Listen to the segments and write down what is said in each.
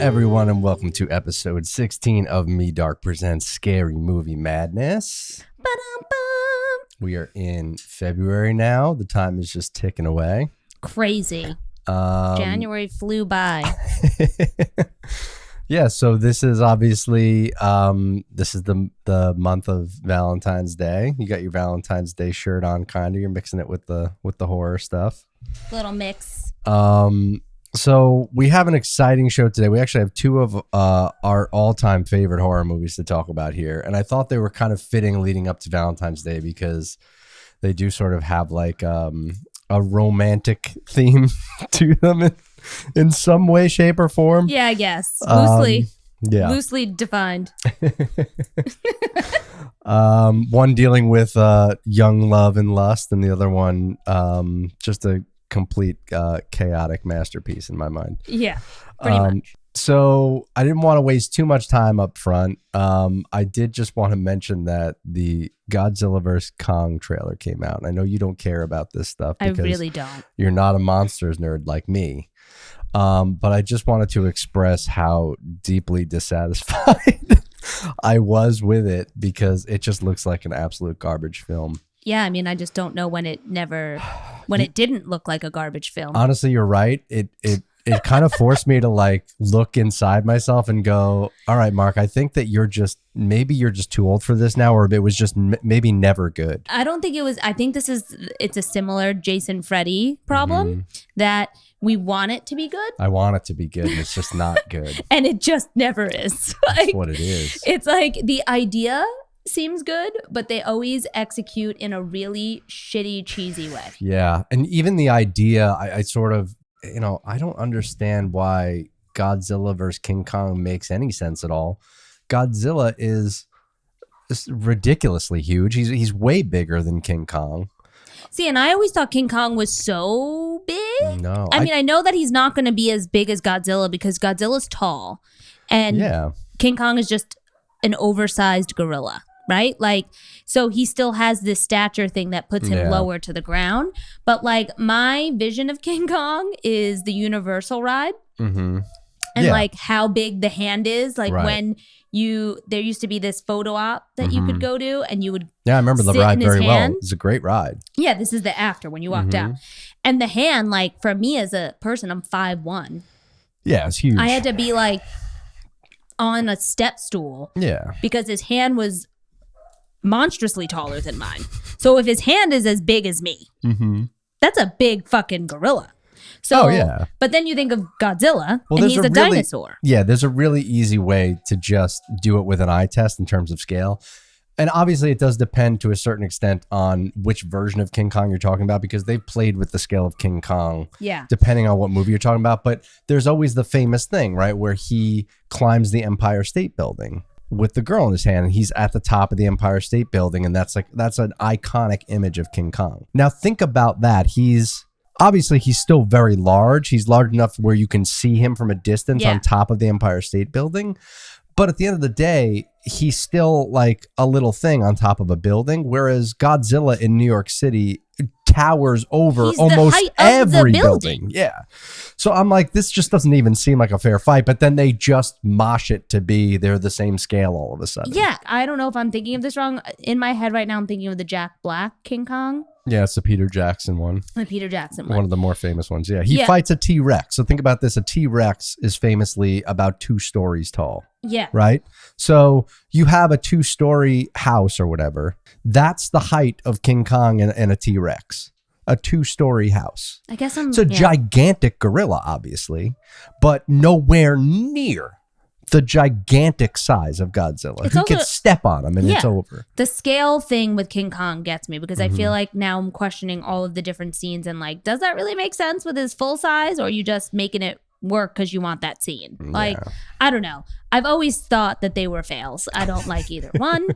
everyone, and welcome to episode 16 of Me Dark Presents Scary Movie Madness. Ba-dum-bum. We are in February now. The time is just ticking away. Crazy. January flew by. Yeah, so this is obviously this is the month of Valentine's Day. You got your Valentine's Day shirt on, kind of. You're mixing it with the horror stuff. Little mix. So we have an exciting show today. We actually have two of our all-time favorite horror movies to talk about here. And I thought they were kind of fitting leading up to Valentine's Day because they do sort of have like a romantic theme to them in some way, shape, or form. Yeah, I guess. Loosely defined. One dealing with young love and lust, and the other one just a complete chaotic masterpiece in my mind. Yeah, pretty much. So I didn't want to waste too much time up front. I did just want to mention that the Godzilla vs. Kong trailer came out. And I know you don't care about this stuff I because really don't. You're not a monsters nerd like me. But I just wanted to express how deeply dissatisfied I was with it because it just looks like an absolute garbage film. Yeah, I mean, I just don't know when it didn't look like a garbage film. Honestly, you're right. It kind of forced me to like look inside myself and go, all right, Mark, I think that maybe you're just too old for this now, or it was just maybe never good. I don't think it was. I think it's a similar Jason Freddy problem that we want it to be good. I want it to be good, and it's just not good. And it just never is. That's what it is. It's like the idea seems good, but they always execute in a really shitty, cheesy way. Yeah. And even the idea, I sort of, I don't understand why Godzilla versus King Kong makes any sense at all. Godzilla is ridiculously huge. He's way bigger than King Kong. See, and I always thought King Kong was so big. No. I mean, I know that he's not going to be as big as Godzilla because Godzilla's tall. And King Kong is just an oversized gorilla. Right? Like, so he still has this stature thing that puts him lower to the ground. But like my vision of King Kong is the Universal ride. Mm-hmm. And like how big the hand is. Like when there used to be this photo op that you could go to and you would I remember the ride very well. It was a great ride. Yeah, this is the after when you walked out. And the hand, like for me as a person, I'm 5'1". Yeah, it's huge. I had to be like on a step stool. Yeah. Because his hand was monstrously taller than mine. So if his hand is as big as me, that's a big fucking gorilla. So, but then you think of Godzilla, and he's a dinosaur. Yeah, there's a really easy way to just do it with an eye test in terms of scale. And obviously it does depend to a certain extent on which version of King Kong you're talking about, because they've played with the scale of King Kong, depending on what movie you're talking about. But there's always the famous thing, right, where he climbs the Empire State Building with the girl in his hand, and he's at the top of the Empire State Building, and that's an iconic image of King Kong. Now think about that. He's still very large. He's large enough where you can see him from a distance on top of the Empire State Building. But at the end of the day, he's still like a little thing on top of a building, whereas Godzilla in New York City towers over almost every building. Yeah. So I'm like, this just doesn't even seem like a fair fight, but then they just mosh it to be they're the same scale all of a sudden. Yeah. I don't know if I'm thinking of this wrong. In my head right now, I'm thinking of the Jack Black King Kong. Yeah, it's the Peter Jackson one. The Peter Jackson one. One of the more famous ones. Yeah. He fights a T-Rex. So think about this. A T-Rex is famously about 2 stories tall. Yeah. Right? So you have a 2-story house or whatever. That's the height of King Kong and a T-Rex. A 2-story house. I guess it's a gigantic gorilla, obviously, but nowhere near the gigantic size of Godzilla. Who could step on him and it's over. The scale thing with King Kong gets me because I feel like now I'm questioning all of the different scenes and like, does that really make sense with his full size, or are you just making it work because you want that scene? Like, I don't know. I've always thought that they were fails. I don't like either one.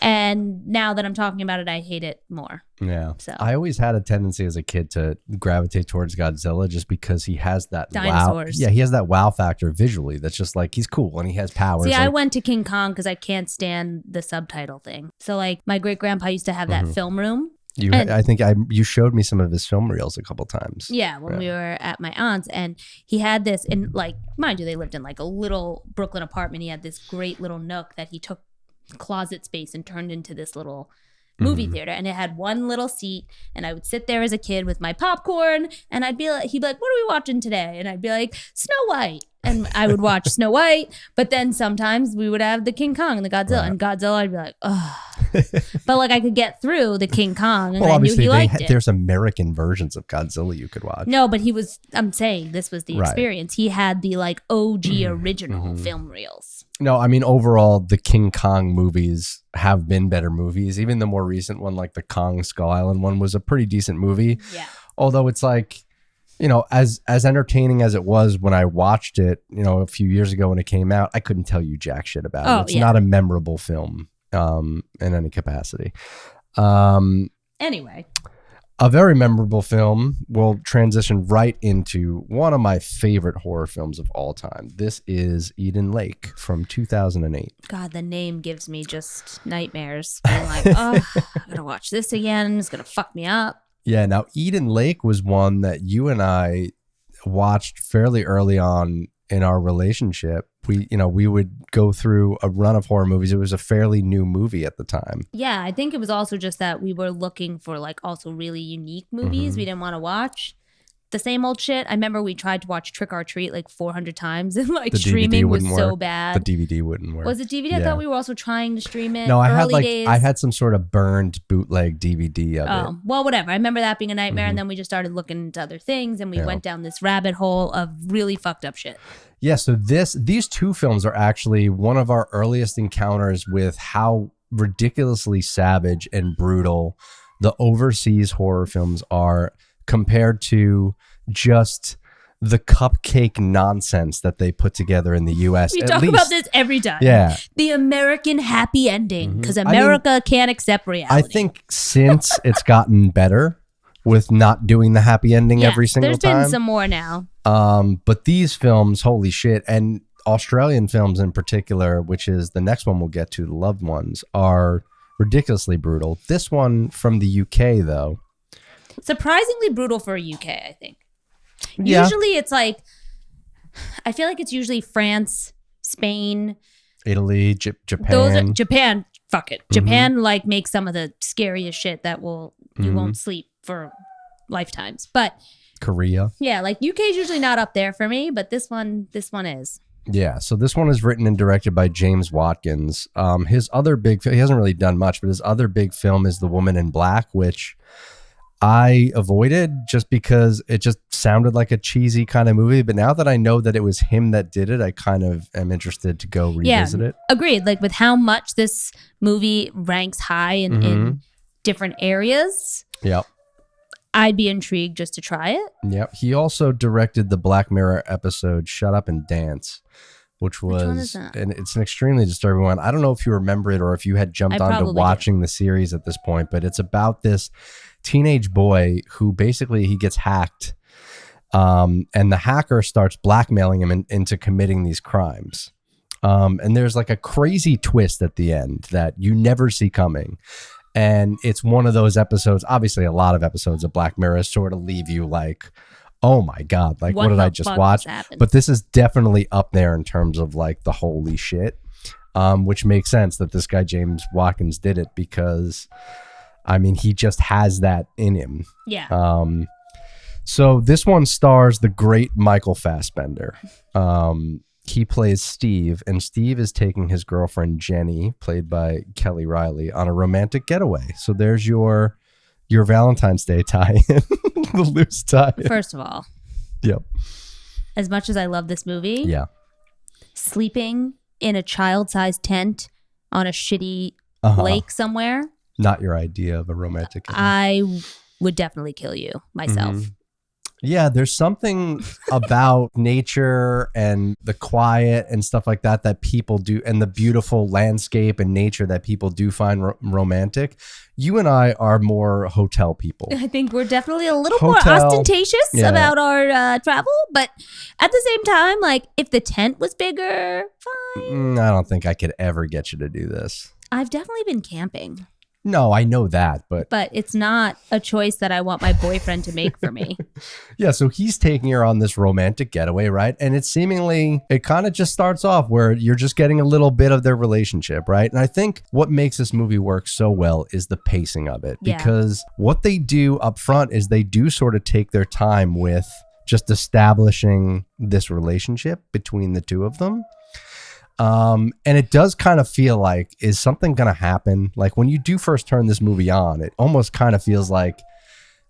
And now that I'm talking about it, I hate it more. Yeah. So I always had a tendency as a kid to gravitate towards Godzilla just because he has that dinosaurs. Wow. Yeah, he has that wow factor visually. That's just like, he's cool and he has powers. See, I went to King Kong because I can't stand the subtitle thing. So like my great grandpa used to have that film room. I think you showed me some of his film reels a couple times. Yeah, when we were at my aunt's, and he had this, and like, mind you, they lived in like a little Brooklyn apartment. He had this great little nook that he took closet space and turned into this little movie theater, and it had one little seat, and I would sit there as a kid with my popcorn, and he'd be like, what are we watching today? And I'd be like, Snow White. And I would watch Snow White, but then sometimes we would have the King Kong and the Godzilla. And Godzilla, I'd be like, oh. But like I could get through the King Kong, and I knew he liked it. There's American versions of Godzilla you could watch. No, but I'm saying this was the experience. He had the like OG original film reels. No, I mean, overall, the King Kong movies have been better movies. Even the more recent one, like the Kong Skull Island one, was a pretty decent movie. Yeah. Although it's like, you know, as entertaining as it was when I watched it, you know, a few years ago when it came out, I couldn't tell you jack shit about it. It's not a memorable film in any capacity. Anyway. A very memorable film will transition right into one of my favorite horror films of all time. This is Eden Lake from 2008. God, the name gives me just nightmares. Being like, oh, I'm going to watch this again. It's going to fuck me up. Yeah, now Eden Lake was one that you and I watched fairly early on in our relationship. We would go through a run of horror movies. It was a fairly new movie at the time. Yeah, I think it was also just that we were looking for like also really unique movies we didn't want to watch. The same old shit. I remember we tried to watch Trick or Treat like 400 times and like streaming was so bad. The DVD wouldn't work. Was it DVD? I thought we were also trying to stream it. No, I had some sort of burned bootleg DVD of it. Well, whatever. I remember that being a nightmare, and then we just started looking into other things, and we went down this rabbit hole of really fucked up shit. Yeah, so these two films are actually one of our earliest encounters with how ridiculously savage and brutal the overseas horror films are compared to just the cupcake nonsense that they put together in the U.S. We talk about this every time. Yeah. The American happy ending, because America can't accept reality. I think since it's gotten better with not doing the happy ending every single time. There's been some more now. But these films, holy shit, and Australian films in particular, which is the next one we'll get to, The Loved Ones, are ridiculously brutal. This one from the UK, though. Surprisingly brutal for a UK, I think. Yeah. Usually it's like, I feel like it's usually France, Spain, Italy, Japan. Japan, fuck it. Japan like makes some of the scariest shit that you won't sleep for lifetimes. But Korea. Yeah, like UK is usually not up there for me, but this one is. Yeah, so this one is written and directed by James Watkins. His other big he hasn't really done much, but his other big film is The Woman in Black, which I avoided just because it just sounded like a cheesy kind of movie. But now that I know that it was him that did it, I kind of am interested to go revisit it. Agreed. Like with how much this movie ranks high in different areas. Yep. I'd be intrigued just to try it. Yep. He also directed the Black Mirror episode Shut Up and Dance, which was, and it's an extremely disturbing one. I don't know if you remember it or if you had jumped onto watching the series at this point, but it's about this teenage boy who basically he gets hacked, and the hacker starts blackmailing him into committing these crimes. And there's like a crazy twist at the end that you never see coming. And it's one of those episodes, obviously a lot of episodes of Black Mirror sort of leave you like, oh my God, like what did I just watch? But this is definitely up there in terms of like the holy shit, which makes sense that this guy, James Watkins, did it because, I mean, he just has that in him. Yeah. So this one stars the great Michael Fassbender. He plays Steve, and Steve is taking his girlfriend, Jenny, played by Kelly Riley, on a romantic getaway. So there's your Valentine's Day tie-in, the loose tie. First of all. Yep. As much as I love this movie. Yeah. Sleeping in a child-sized tent on a shitty lake somewhere. Not your idea of a romantic getaway. I would definitely kill you myself. Yeah, there's something about nature and the quiet and stuff like that people do, and the beautiful landscape and nature that people do find romantic. You and I are more hotel people. I think we're definitely a little more ostentatious about our travel, but at the same time, like if the tent was bigger, fine. I don't think I could ever get you to do this. I've definitely been camping. No, I know that, but it's not a choice that I want my boyfriend to make for me. Yeah, so he's taking her on this romantic getaway, right? And it kind of just starts off where you're just getting a little bit of their relationship, right? And I think what makes this movie work so well is the pacing of it, because what they do up front is they do sort of take their time with just establishing this relationship between the two of them. And it does kind of feel like, is something going to happen? Like when you do first turn this movie on, it almost kind of feels like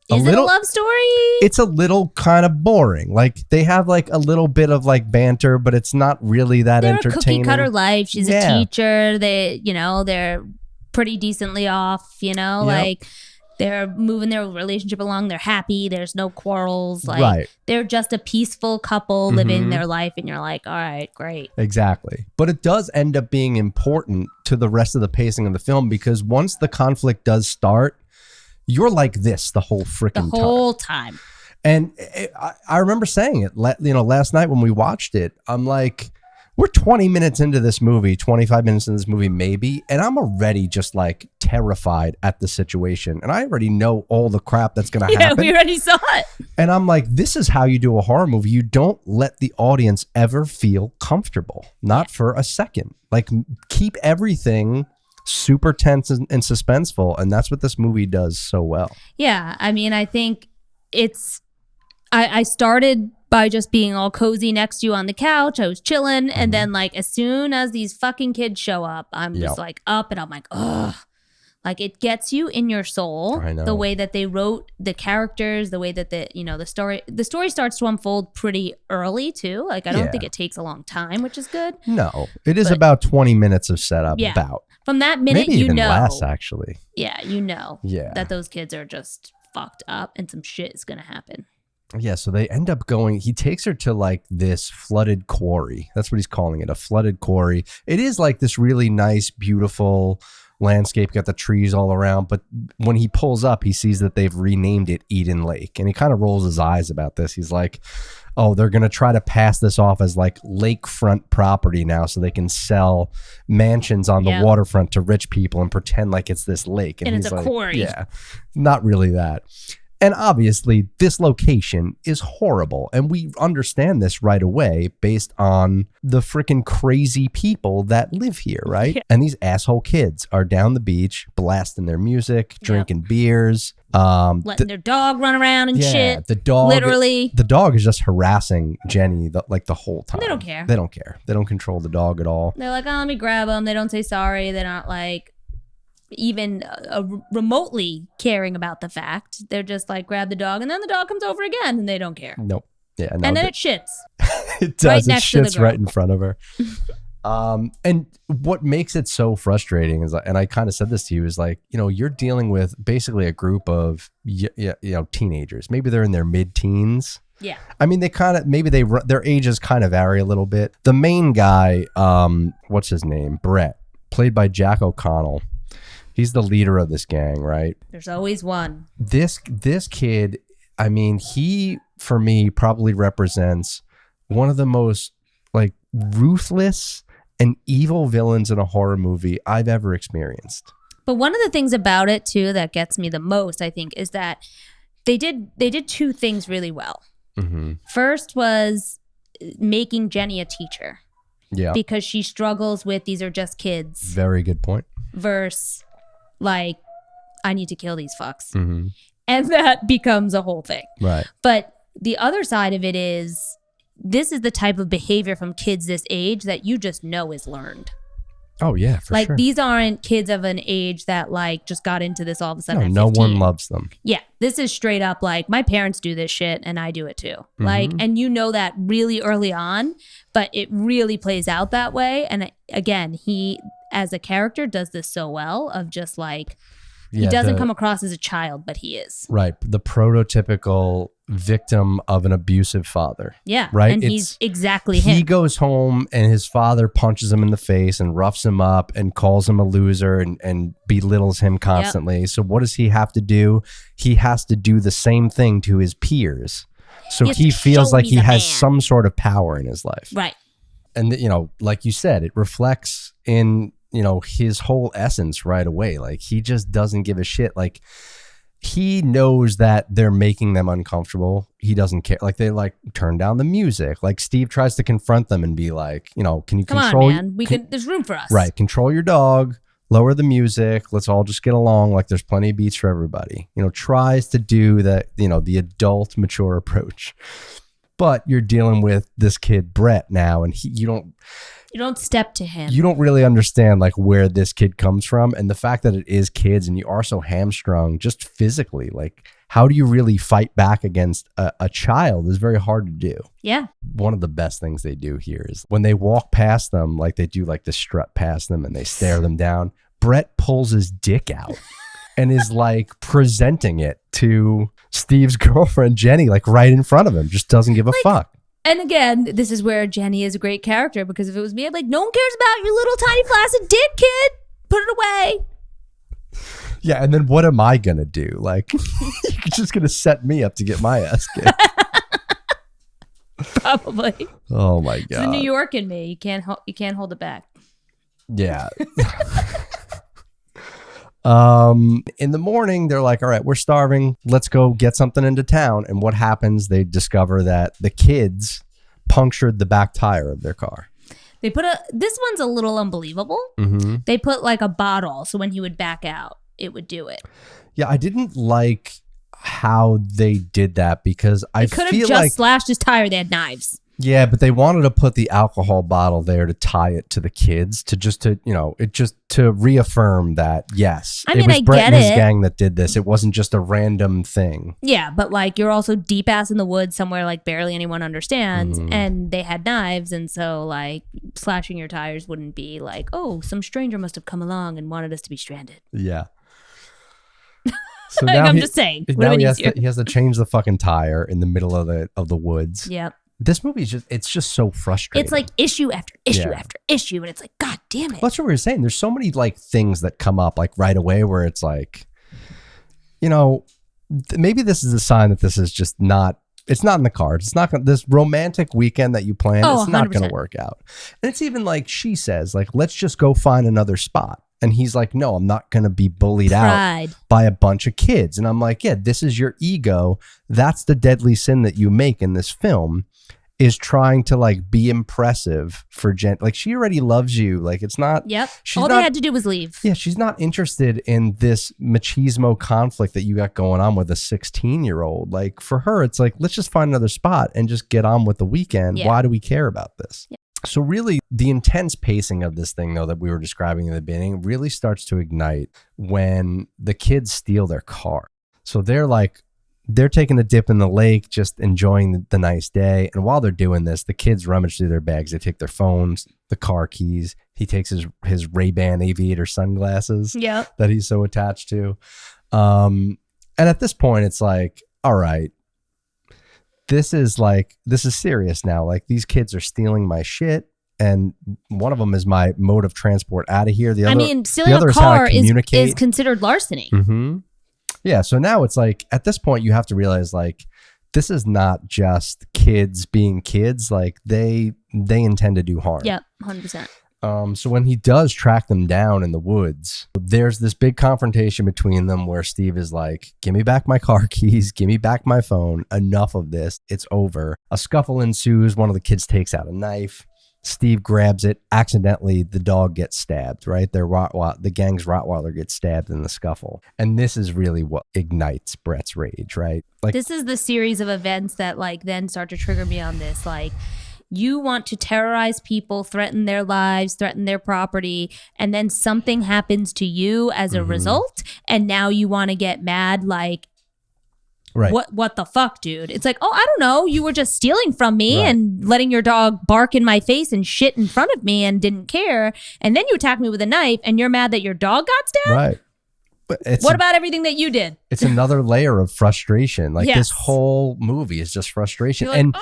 Is it a love story? It's a little kind of boring. Like they have like a little bit of like banter, but it's not really that entertaining. They're a cookie cutter life. She's a teacher. They're pretty decently off, like they're moving their relationship along. They're happy. There's no quarrels. Like they're just a peaceful couple living their life. And you're like, all right, great. Exactly. But it does end up being important to the rest of the pacing of the film, because once the conflict does start, you're like this the whole freaking time. And I remember saying it, last night when we watched it, I'm like, we're 20 minutes into this movie, 25 minutes into this movie, maybe. And I'm already just like terrified at the situation. And I already know all the crap that's going to happen. Yeah, we already saw it. And I'm like, this is how you do a horror movie. You don't let the audience ever feel comfortable. Not for a second. Like keep everything super tense and suspenseful. And that's what this movie does so well. Yeah. I mean, I think I started by just being all cozy next to you on the couch. I was chilling. And then like, as soon as these fucking kids show up, I'm just like up and I'm like, ugh. Like it gets you in your soul. I know. The way that they wrote the characters, the way that the story starts to unfold pretty early too. Like I don't think it takes a long time, which is good. No, it is about 20 minutes of setup. Yeah. About. From that minute, maybe even less, actually. Yeah, that those kids are just fucked up and some shit is going to happen. Yeah, so they end up he takes her to like this flooded quarry. That's what he's calling it, a flooded quarry. It is like this really nice, beautiful landscape, got the trees all around. But when he pulls up, he sees that they've renamed it Eden Lake. And he kind of rolls his eyes about this. He's like, oh, they're going to try to pass this off as like lakefront property now so they can sell mansions on the waterfront to rich people and pretend like it's this lake. And it's a quarry. Yeah, not really that. And obviously, this location is horrible. And we understand this right away based on the freaking crazy people that live here, right? Yeah. And these asshole kids are down the beach, blasting their music, drinking beers. Letting their dog run around and shit. The dog. Literally. The dog is just harassing Jenny the whole time. They don't care. They don't care. They don't control the dog at all. They're like, oh, let me grab him. They don't say sorry. They're not like even remotely caring about the fact. They're just like, grab the dog, and then the dog comes over again, and they don't care. Nope. Yeah. No, and then it shits. It does. It shits right in front of her. And what makes it so frustrating is, and I kind of said this to you, is like, you're dealing with basically a group of teenagers. Maybe they're in their mid-teens. Yeah. I mean, their ages kind of vary a little bit. The main guy, what's his name? Brett, played by Jack O'Connell. He's the leader of this gang, right? There's always one. This kid, I mean, he, for me, probably represents one of the most like ruthless and evil villains in a horror movie I've ever experienced. But one of the things about it too that gets me the most, I think, is that they did two things really well. Mm-hmm. First was making Jenny a teacher. Yeah. Because she struggles with these are just kids. Very good point. Versus like, I need to kill these fucks. Mm-hmm. And that becomes a whole thing. Right. But the other side of it is, this is the type of behavior from kids this age that you just know is learned. Oh, yeah, for sure. Like, these aren't kids of an age that, like, just got into this all of a sudden. No one loves them. Yeah. This is straight up, like, my parents do this shit and I do it too. Mm-hmm. Like, and you know that really early on, but it really plays out that way. And again, he, as a character, does this so well of just, like, he doesn't come across as a child, but he is. Right. The prototypical victim of an abusive father. Yeah. Right. And he's exactly him. He goes home and his father punches him in the face and roughs him up and calls him a loser and belittles him constantly. Yep. So what does he have to do? He has to do the same thing to his peers. So he feels like he has some sort of power in his life. Right. And, like you said, it reflects in his whole essence right away. Like, he just doesn't give a shit. Like, he knows that they're making them uncomfortable. He doesn't care. Like, they turn down the music. Like, Steve tries to confront them and be like, can you control? Come on, man. There's room for us. Right. Control your dog. Lower the music. Let's all just get along. Like, there's plenty of beats for everybody. Tries to do that, the adult, mature approach. But you're dealing with this kid, Brett, now, and you don't step to him. You don't really understand where this kid comes from, and the fact that it is kids and you are so hamstrung just physically. Like, how do you really fight back against a child is very hard to do. Yeah. One of the best things they do here is when they walk past them, they do the strut past them and they stare them down. Brett pulls his dick out and is presenting it to Steve's girlfriend, Jenny, right in front of him. Just doesn't give a fuck. And again, this is where Jenny is a great character, because if it was me, I'd be like, no one cares about your little tiny flaccid dick, kid. Put it away. Yeah, and then what am I going to do? You're just going to set me up to get my ass kicked. Probably. Oh, my God. It's the New York in me. You can't hold it back. Yeah. In the morning, they're like, all right, we're starving. Let's go get something into town. And what happens? They discover that the kids punctured the back tire of their car. They put this one's a little unbelievable. Mm-hmm. They put a bottle, so when he would back out, it would do it. Yeah, I didn't like how they did that, because I feel could have just slashed his tire. They had knives. Yeah, but they wanted to put the alcohol bottle there to tie it to the kids, to reaffirm that, yes, it was Brett and his gang that did this. It wasn't just a random thing. Yeah, but you're also deep ass in the woods somewhere barely anyone understands, and they had knives, and so slashing your tires wouldn't be oh, some stranger must have come along and wanted us to be stranded. Yeah. So now I'm just saying. Now he has to change the fucking tire in the middle of the woods. Yep. This movie is just so frustrating. It's issue after issue after issue, and it's God damn it. That's what we were saying. There's so many things that come up right away where it's maybe this is a sign that this is just not. It's not in the cards. It's not this romantic weekend that you plan. It's not going to work out. And it's even she says let's just go find another spot. And he's like, no, I'm not going to be bullied out by a bunch of kids. And I'm like, yeah, this is your ego. That's the deadly sin that you make in this film, is trying to be impressive for Jen. She already loves you. It's not. Yep. All they had to do was leave. Yeah. She's not interested in this machismo conflict that you got going on with a 16-year-old. For her, it's let's just find another spot and just get on with the weekend. Yeah. Why do we care about this? Yeah. So really, the intense pacing of this thing, though, that we were describing in the beginning really starts to ignite when the kids steal their car. So they're taking a dip in the lake, just enjoying the nice day. And while they're doing this, the kids rummage through their bags. They take their phones, the car keys. He takes his Ray-Ban aviator sunglasses that he's so attached to. And at this point, it's all right. This is serious now. These kids are stealing my shit, and one of them is my mode of transport out of here. Stealing a car is considered larceny. Mm-hmm. Yeah. So now it's at this point you have to realize this is not just kids being kids. They intend to do harm. Yeah, 100%. So when he does track them down in the woods, there's this big confrontation between them where Steve is like, give me back my car keys, give me back my phone, enough of this, it's over. A scuffle ensues, one of the kids takes out a knife, Steve grabs it, accidentally the dog gets stabbed, right? The gang's Rottweiler gets stabbed in the scuffle. And this is really what ignites Brett's rage, right? This is the series of events that then start to trigger me on this, you want to terrorize people, threaten their lives, threaten their property, and then something happens to you as a result, and now you want to get mad right. What the fuck, dude? It's I don't know. You were just stealing from me and letting your dog bark in my face and shit in front of me and didn't care, and then you attack me with a knife and you're mad that your dog got stabbed? Right. But what about everything that you did? It's another layer of frustration. This whole movie is just frustration.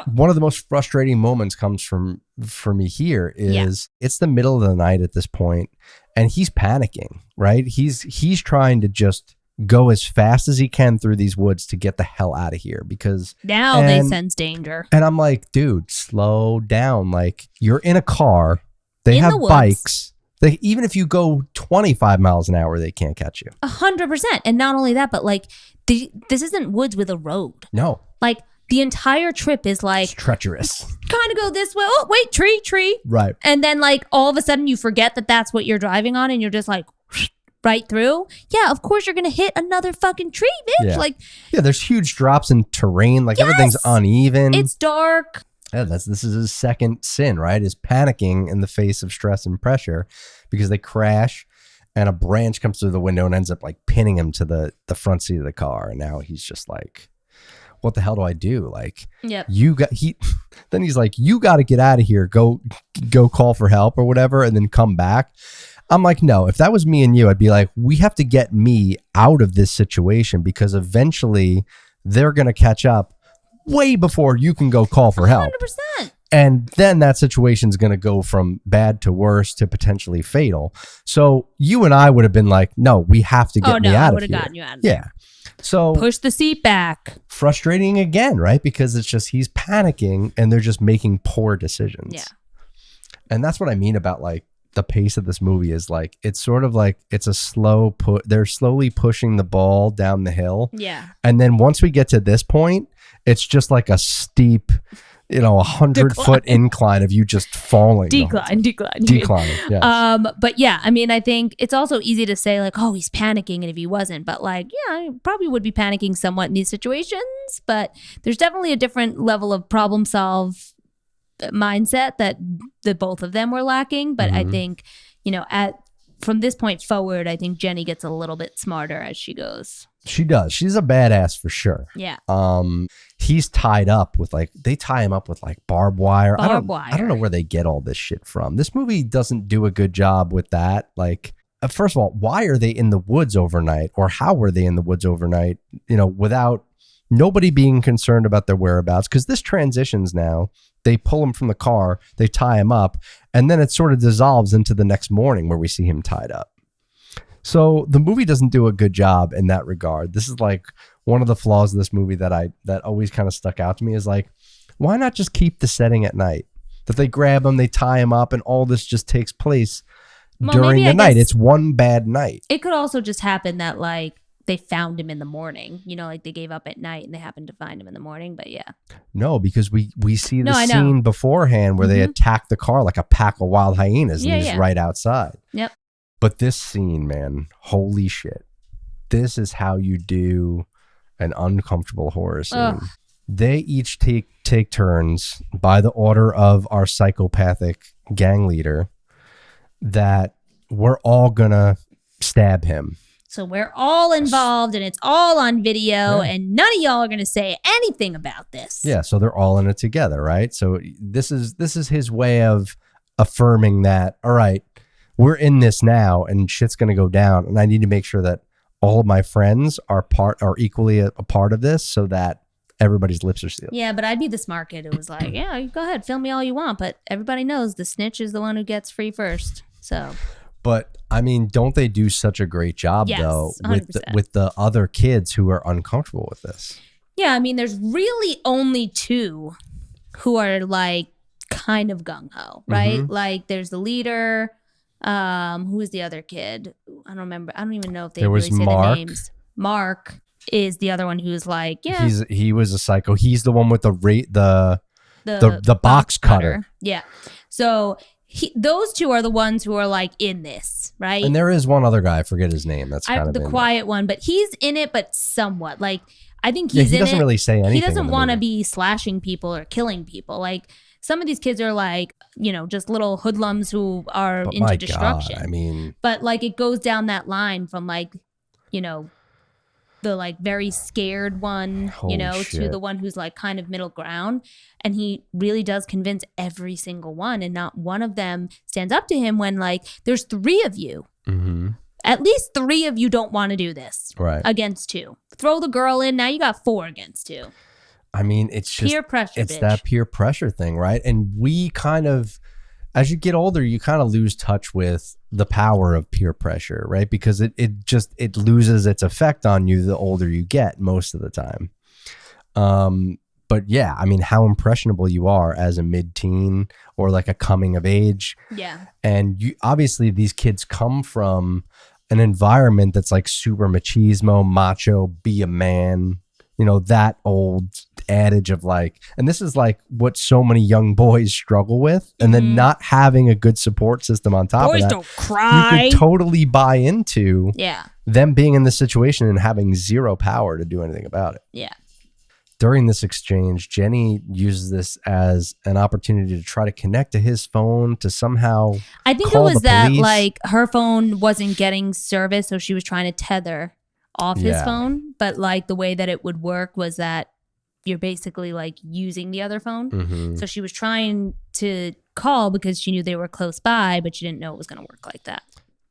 One of the most frustrating moments comes for me here is it's the middle of the night at this point, and he's panicking, right? He's trying to just go as fast as he can through these woods to get the hell out of here, because now they sense danger. And I'm like, dude, slow down. You're in a car. They have bikes. Even if you go 25 miles an hour, they can't catch you. 100%. And not only that, but like this isn't woods with a road. No. Like the entire trip is like it's treacherous. Kind of go this way. Oh, wait, tree. Right. And then like all of a sudden you forget that that's what you're driving on and you're just like right through. Yeah, of course you're going to hit another fucking tree, bitch. Yeah. Like, yeah, there's huge drops in terrain. Like everything's uneven. It's dark. Yeah, this is his second sin, right? Is panicking in the face of stress and pressure because they crash and a branch comes through the window and ends up like pinning him to the front seat of the car. And now he's just like, what the hell do I do? Like, yep. Then he's like, you got to get out of here. Go call for help or whatever, and then come back. I'm like, no, if that was me and you, I'd be like, we have to get me out of this situation because eventually they're going to catch up way before you can go call for help. 100%. And then that situation's going to go from bad to worse to potentially fatal. So you and I would have been like, no, we have to get me out of here. I would have gotten you out of here. Yeah. So push the seat back. Frustrating again, right? Because it's just he's panicking and they're just making poor decisions. Yeah. And that's what I mean about like the pace of this movie is like it's sort of like it's a slow put. They're slowly pushing the ball down the hill. Yeah. And then once we get to this point, it's just like a steep, 100-foot incline of you just falling. Decline. Yes. But yeah, I mean, I think it's also easy to say like, oh, he's panicking, and if he wasn't, but like, yeah, I probably would be panicking somewhat in these situations. But there's definitely a different level of problem solve mindset that the both of them were lacking. But I think, from this point forward, I think Jenny gets a little bit smarter as she goes. She does. She's a badass for sure. Yeah. He's tied up with they tie him up with like barbed wire. I don't know where they get all this shit from. This movie doesn't do a good job with that. Like, first of all, why are they in the woods overnight, or how were they in the woods overnight? Without nobody being concerned about their whereabouts, because this transitions now. They pull him from the car, they tie him up, and then it sort of dissolves into the next morning where we see him tied up. So the movie doesn't do a good job in that regard. This is like one of the flaws of this movie that always kind of stuck out to me is like, why not just keep the setting at night? That they grab him, they tie him up, and all this just takes place during the night. It's one bad night. It could also just happen that like they found him in the morning, like they gave up at night and they happened to find him in the morning. But yeah. No, because we see the scene beforehand where they attack the car like a pack of wild hyenas and he's right outside. Yep. But this scene, man, holy shit. This is how you do an uncomfortable horror scene. Ugh. They each take turns by the order of our psychopathic gang leader that we're all gonna stab him. So we're all involved and it's all on video and none of y'all are going to say anything about this. Yeah, so they're all in it together, right? So this is his way of affirming that, all right, we're in this now and shit's going to go down and I need to make sure that all of my friends are equally a part of this so that everybody's lips are sealed. Yeah, but I'd be the smart kid who was like, yeah, go ahead, film me all you want, but everybody knows the snitch is the one who gets free first. So... But I mean, don't they do such a great job though with the other kids who are uncomfortable with this? Yeah, I mean, there's really only two who are like kind of gung ho, right? Mm-hmm. Like there's the leader. Who is the other kid? I don't remember. I don't even know if they really say the names. Mark is the other one who's like, yeah, he was a psycho. He's the one with the box cutter. Yeah. So. Those two are the ones who are like in this, right? And there is one other guy, I forget his name. That's kind of the quiet one, but he's in it, but somewhat. Like I think he's in it. He doesn't really say anything. He doesn't want to be slashing people or killing people. Like some of these kids are like, just little hoodlums who are into destruction. God, I mean, but like it goes down that line from like, the like very scared one, to the one who's like kind of middle ground. And he really does convince every single one. And not one of them stands up to him when like there's three of you. Mm-hmm. At least three of you don't want to do this against two. Throw the girl in. Now you got 4 against 2. I mean, it's just peer pressure. It's that peer pressure thing, right? And we kind of, as you get older, you kind of lose touch with the power of peer pressure, right? Because it loses its effect on you the older you get most of the time. But yeah, I mean, how impressionable you are as a mid-teen or like a coming of age. Yeah. And you obviously these kids come from an environment that's like super machismo, macho, be a man, you know, that old adage of like, and this is like what so many young boys struggle with. And then not having a good support system on top boys of that. Don't cry. You could totally buy into yeah. them being in this situation and having zero power to do anything about it. Yeah. During this exchange, Jenny uses this as an opportunity to try to connect to his phone to somehow I think call it was the that police. like her phone wasn't getting service, so she was trying to tether off his phone. But like the way that it would work was that you're basically like using the other phone. So she was trying to call because she knew they were close by, but she didn't know it was going to work like that.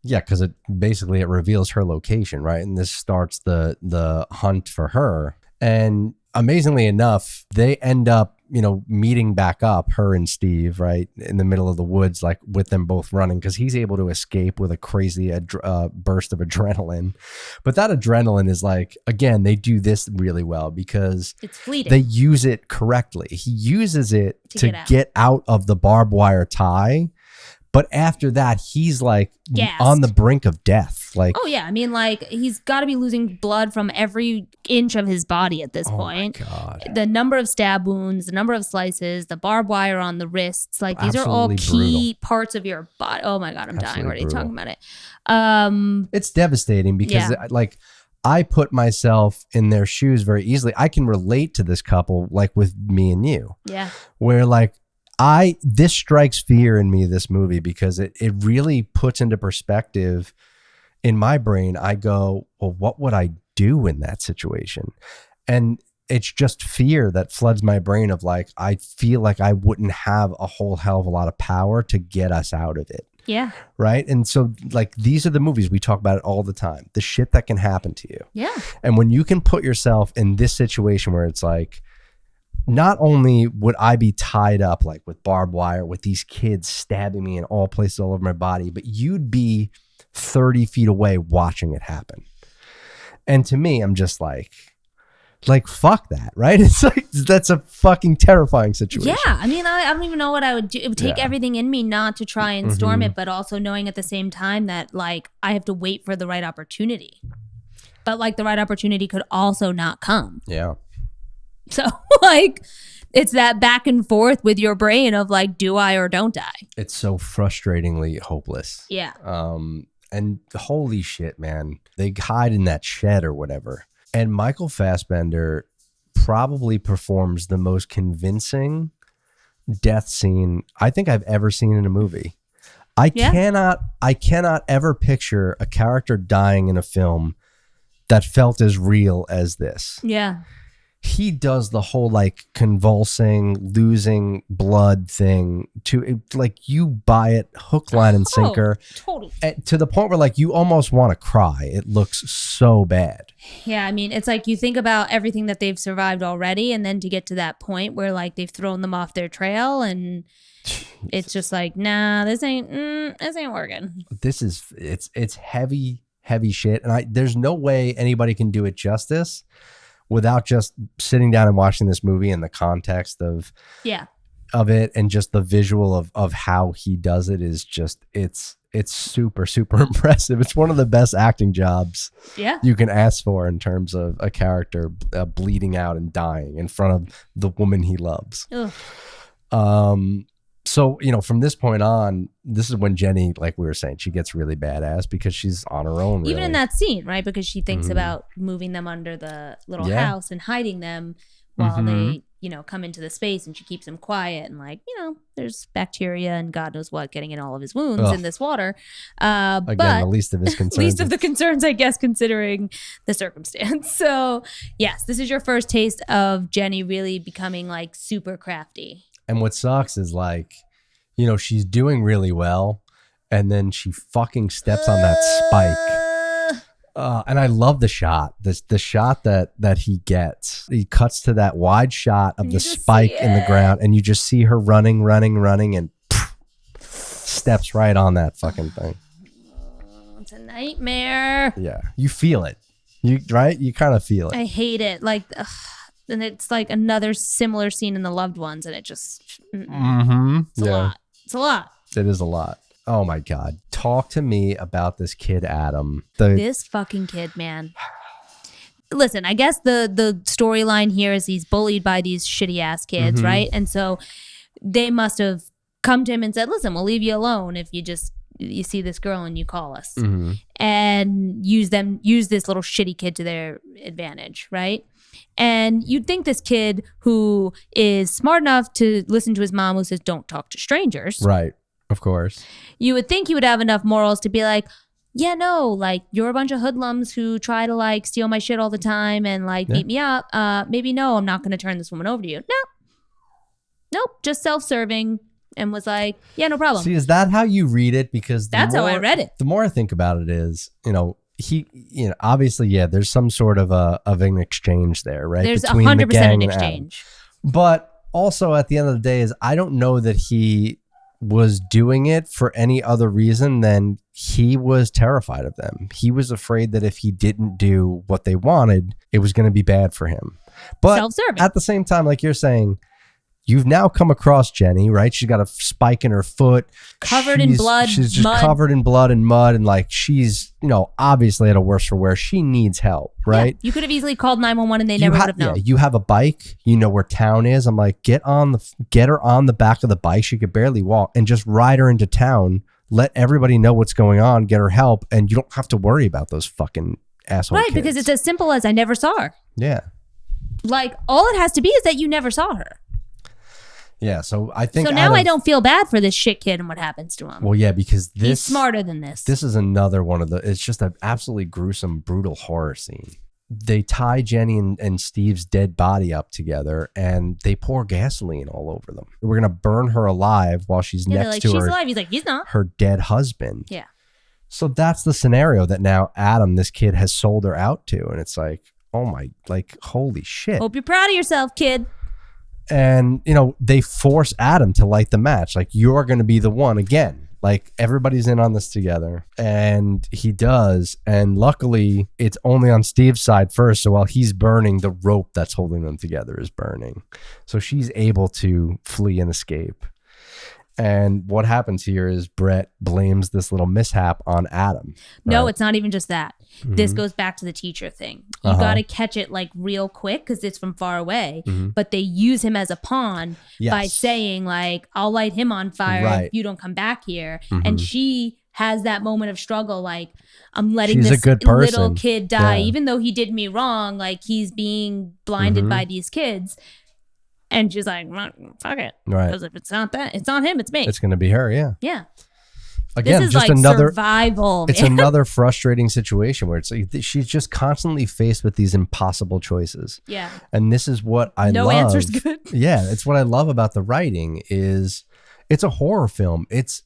Yeah, because it reveals her location, right? And this starts the hunt for her. And amazingly enough, they end up, you know, meeting back up, her and Steve, right, in the middle of the woods, like with them both running, because he's able to escape with a crazy burst of adrenaline. But that adrenaline is like, again, they do this really well because it's fleeting. They use it correctly. He uses it to get out of the barbed wire tie. But after that, he's like on the brink of death. Like, oh yeah, I mean, like he's got to be losing blood from every inch of his body at this point. My God. The number of stab wounds, the number of slices, the barbed wire on the wrists, like these Absolutely are all key brutal. parts of your body. Oh my God, I'm dying already talking about it. It's devastating because like I put myself in their shoes very easily. I can relate to this couple, like with me and you. Yeah. Where like, this strikes fear in me, this movie, because it really puts into perspective in my brain. I go, well, what would I do in that situation? And it's just fear that floods my brain of like, I feel like I wouldn't have a whole hell of a lot of power to get us out of it. Yeah. Right. And so like, these are the movies we talk about it all the time, the shit that can happen to you. Yeah. And when you can put yourself in this situation where it's like, not only would I be tied up like with barbed wire, with these kids stabbing me in all places all over my body, but you'd be 30 feet away watching it happen. And to me, I'm just like fuck that, right? It's like, that's a fucking terrifying situation. Yeah, I mean, I don't even know what I would do. It would take everything in me not to try and storm it, but also knowing at the same time that like I have to wait for the right opportunity. But like the right opportunity could also not come. Yeah. So like it's that back and forth with your brain of like, do I or don't I? It's so frustratingly hopeless. Yeah. And holy shit, man. They hide in that shed or whatever. And Michael Fassbender probably performs the most convincing death scene I think I've ever seen in a movie. I cannot ever picture a character dying in a film that felt as real as this. Yeah. He does the whole like convulsing, losing blood thing to like you buy it hook, line, and sinker. Totally. To the point where like you almost want to cry. It looks so bad. Yeah, I mean, it's like you think about everything that they've survived already, and then to get to that point where like they've thrown them off their trail, and it's just like, nah, this ain't working. It's heavy shit, and there's no way anybody can do it justice without just sitting down and watching this movie in the context of it, and just the visual of how he does it is just it's super, super impressive. It's one of the best acting jobs you can ask for in terms of a character bleeding out and dying in front of the woman he loves. Ugh. So, you know, from this point on, this is when Jenny, like we were saying, she gets really badass because she's on her own. Even in that scene, right? Because she thinks about moving them under the little house and hiding them while they, you know, come into the space, and she keeps them quiet and like, you know, there's bacteria and God knows what getting in all of his wounds in this water. Again, but the least of his concerns. Least of the concerns, I guess, considering the circumstance. So yes, this is your first taste of Jenny really becoming like super crafty. And what sucks is like, you know, she's doing really well, and then she fucking steps on that spike. And I love the shot. The shot that he gets. He cuts to that wide shot of the spike in the ground, and you just see her running, and steps right on that fucking thing. It's a nightmare. Yeah, you feel it. You kind of feel it. I hate it. Like, And it's like another similar scene in The Loved Ones, and it just it's a lot. It's a lot. It is a lot. Oh my God. Talk to me about this kid, Adam. This fucking kid, man. Listen, I guess the storyline here is he's bullied by these shitty ass kids, right? And so they must have come to him and said, listen, we'll leave you alone if you see this girl and you call us, and use this little shitty kid to their advantage, right? And you'd think this kid who is smart enough to listen to his mom who says, don't talk to strangers. Right. Of course. You would think he would have enough morals to be like, yeah, no, like you're a bunch of hoodlums who try to like steal my shit all the time and like beat me up. Maybe no, I'm not going to turn this woman over to you. Nope. Just self-serving. And was like, yeah, no problem. See, is that how you read it? Because that's how I read it. The more I think about it is, obviously, there's some sort of an exchange there, right? There's 100% an exchange. But also at the end of the day is I don't know that he was doing it for any other reason than he was terrified of them. He was afraid that if he didn't do what they wanted, it was going to be bad for him. But self-serving. At the same time, like you're saying, you've now come across Jenny, right? She's got a spike in her foot. Covered in blood, She's just mud. covered in blood and mud. And like, she's, obviously at a worse for wear. She needs help, right? Yeah, you could have easily called 911 and they never would have known. Yeah, you have a bike. You know where town is. I'm like, get her on the back of the bike. She could barely walk and just ride her into town. Let everybody know what's going on. Get her help. And you don't have to worry about those fucking asshole kids. Because it's as simple as I never saw her. Yeah. Like, all it has to be is that you never saw her. Yeah, so I think... So now I don't feel bad for this shit kid and what happens to him. Well, yeah, because he's smarter than this. This is another one of the... It's just an absolutely gruesome, brutal horror scene. They tie Jenny and Steve's dead body up together, and they pour gasoline all over them. We're going to burn her alive while she's next to her... She's alive. He's like, he's not. Her dead husband. Yeah. So that's the scenario that now Adam, this kid, has sold her out to. And it's like, oh my... Like, holy shit. Hope you're proud of yourself, kid. And, they force Adam to light the match. Like, you're going to be the one again. Like, everybody's in on this together. And he does. And luckily, it's only on Steve's side first. So while he's burning, the rope that's holding them together is burning. So she's able to flee and escape. And what happens here is Brett blames this little mishap on Adam. No, it's not even just that. This goes back to the teacher thing. You got to catch it like real quick because it's from far away. But they use him as a pawn by saying like, I'll light him on fire if you don't come back here. And she has that moment of struggle. Like, I'm letting this little kid die. Even though he did me wrong, like he's being blinded by these kids. And she's like, fuck it. Right. Because if it's not him, it's me. It's going to be her, yeah. Yeah. Again, this is just like another survival. It's another frustrating situation where it's like she's just constantly faced with these impossible choices. Yeah. And this is what I love. No answer's good. Yeah. It's what I love about the writing is it's a horror film. It's,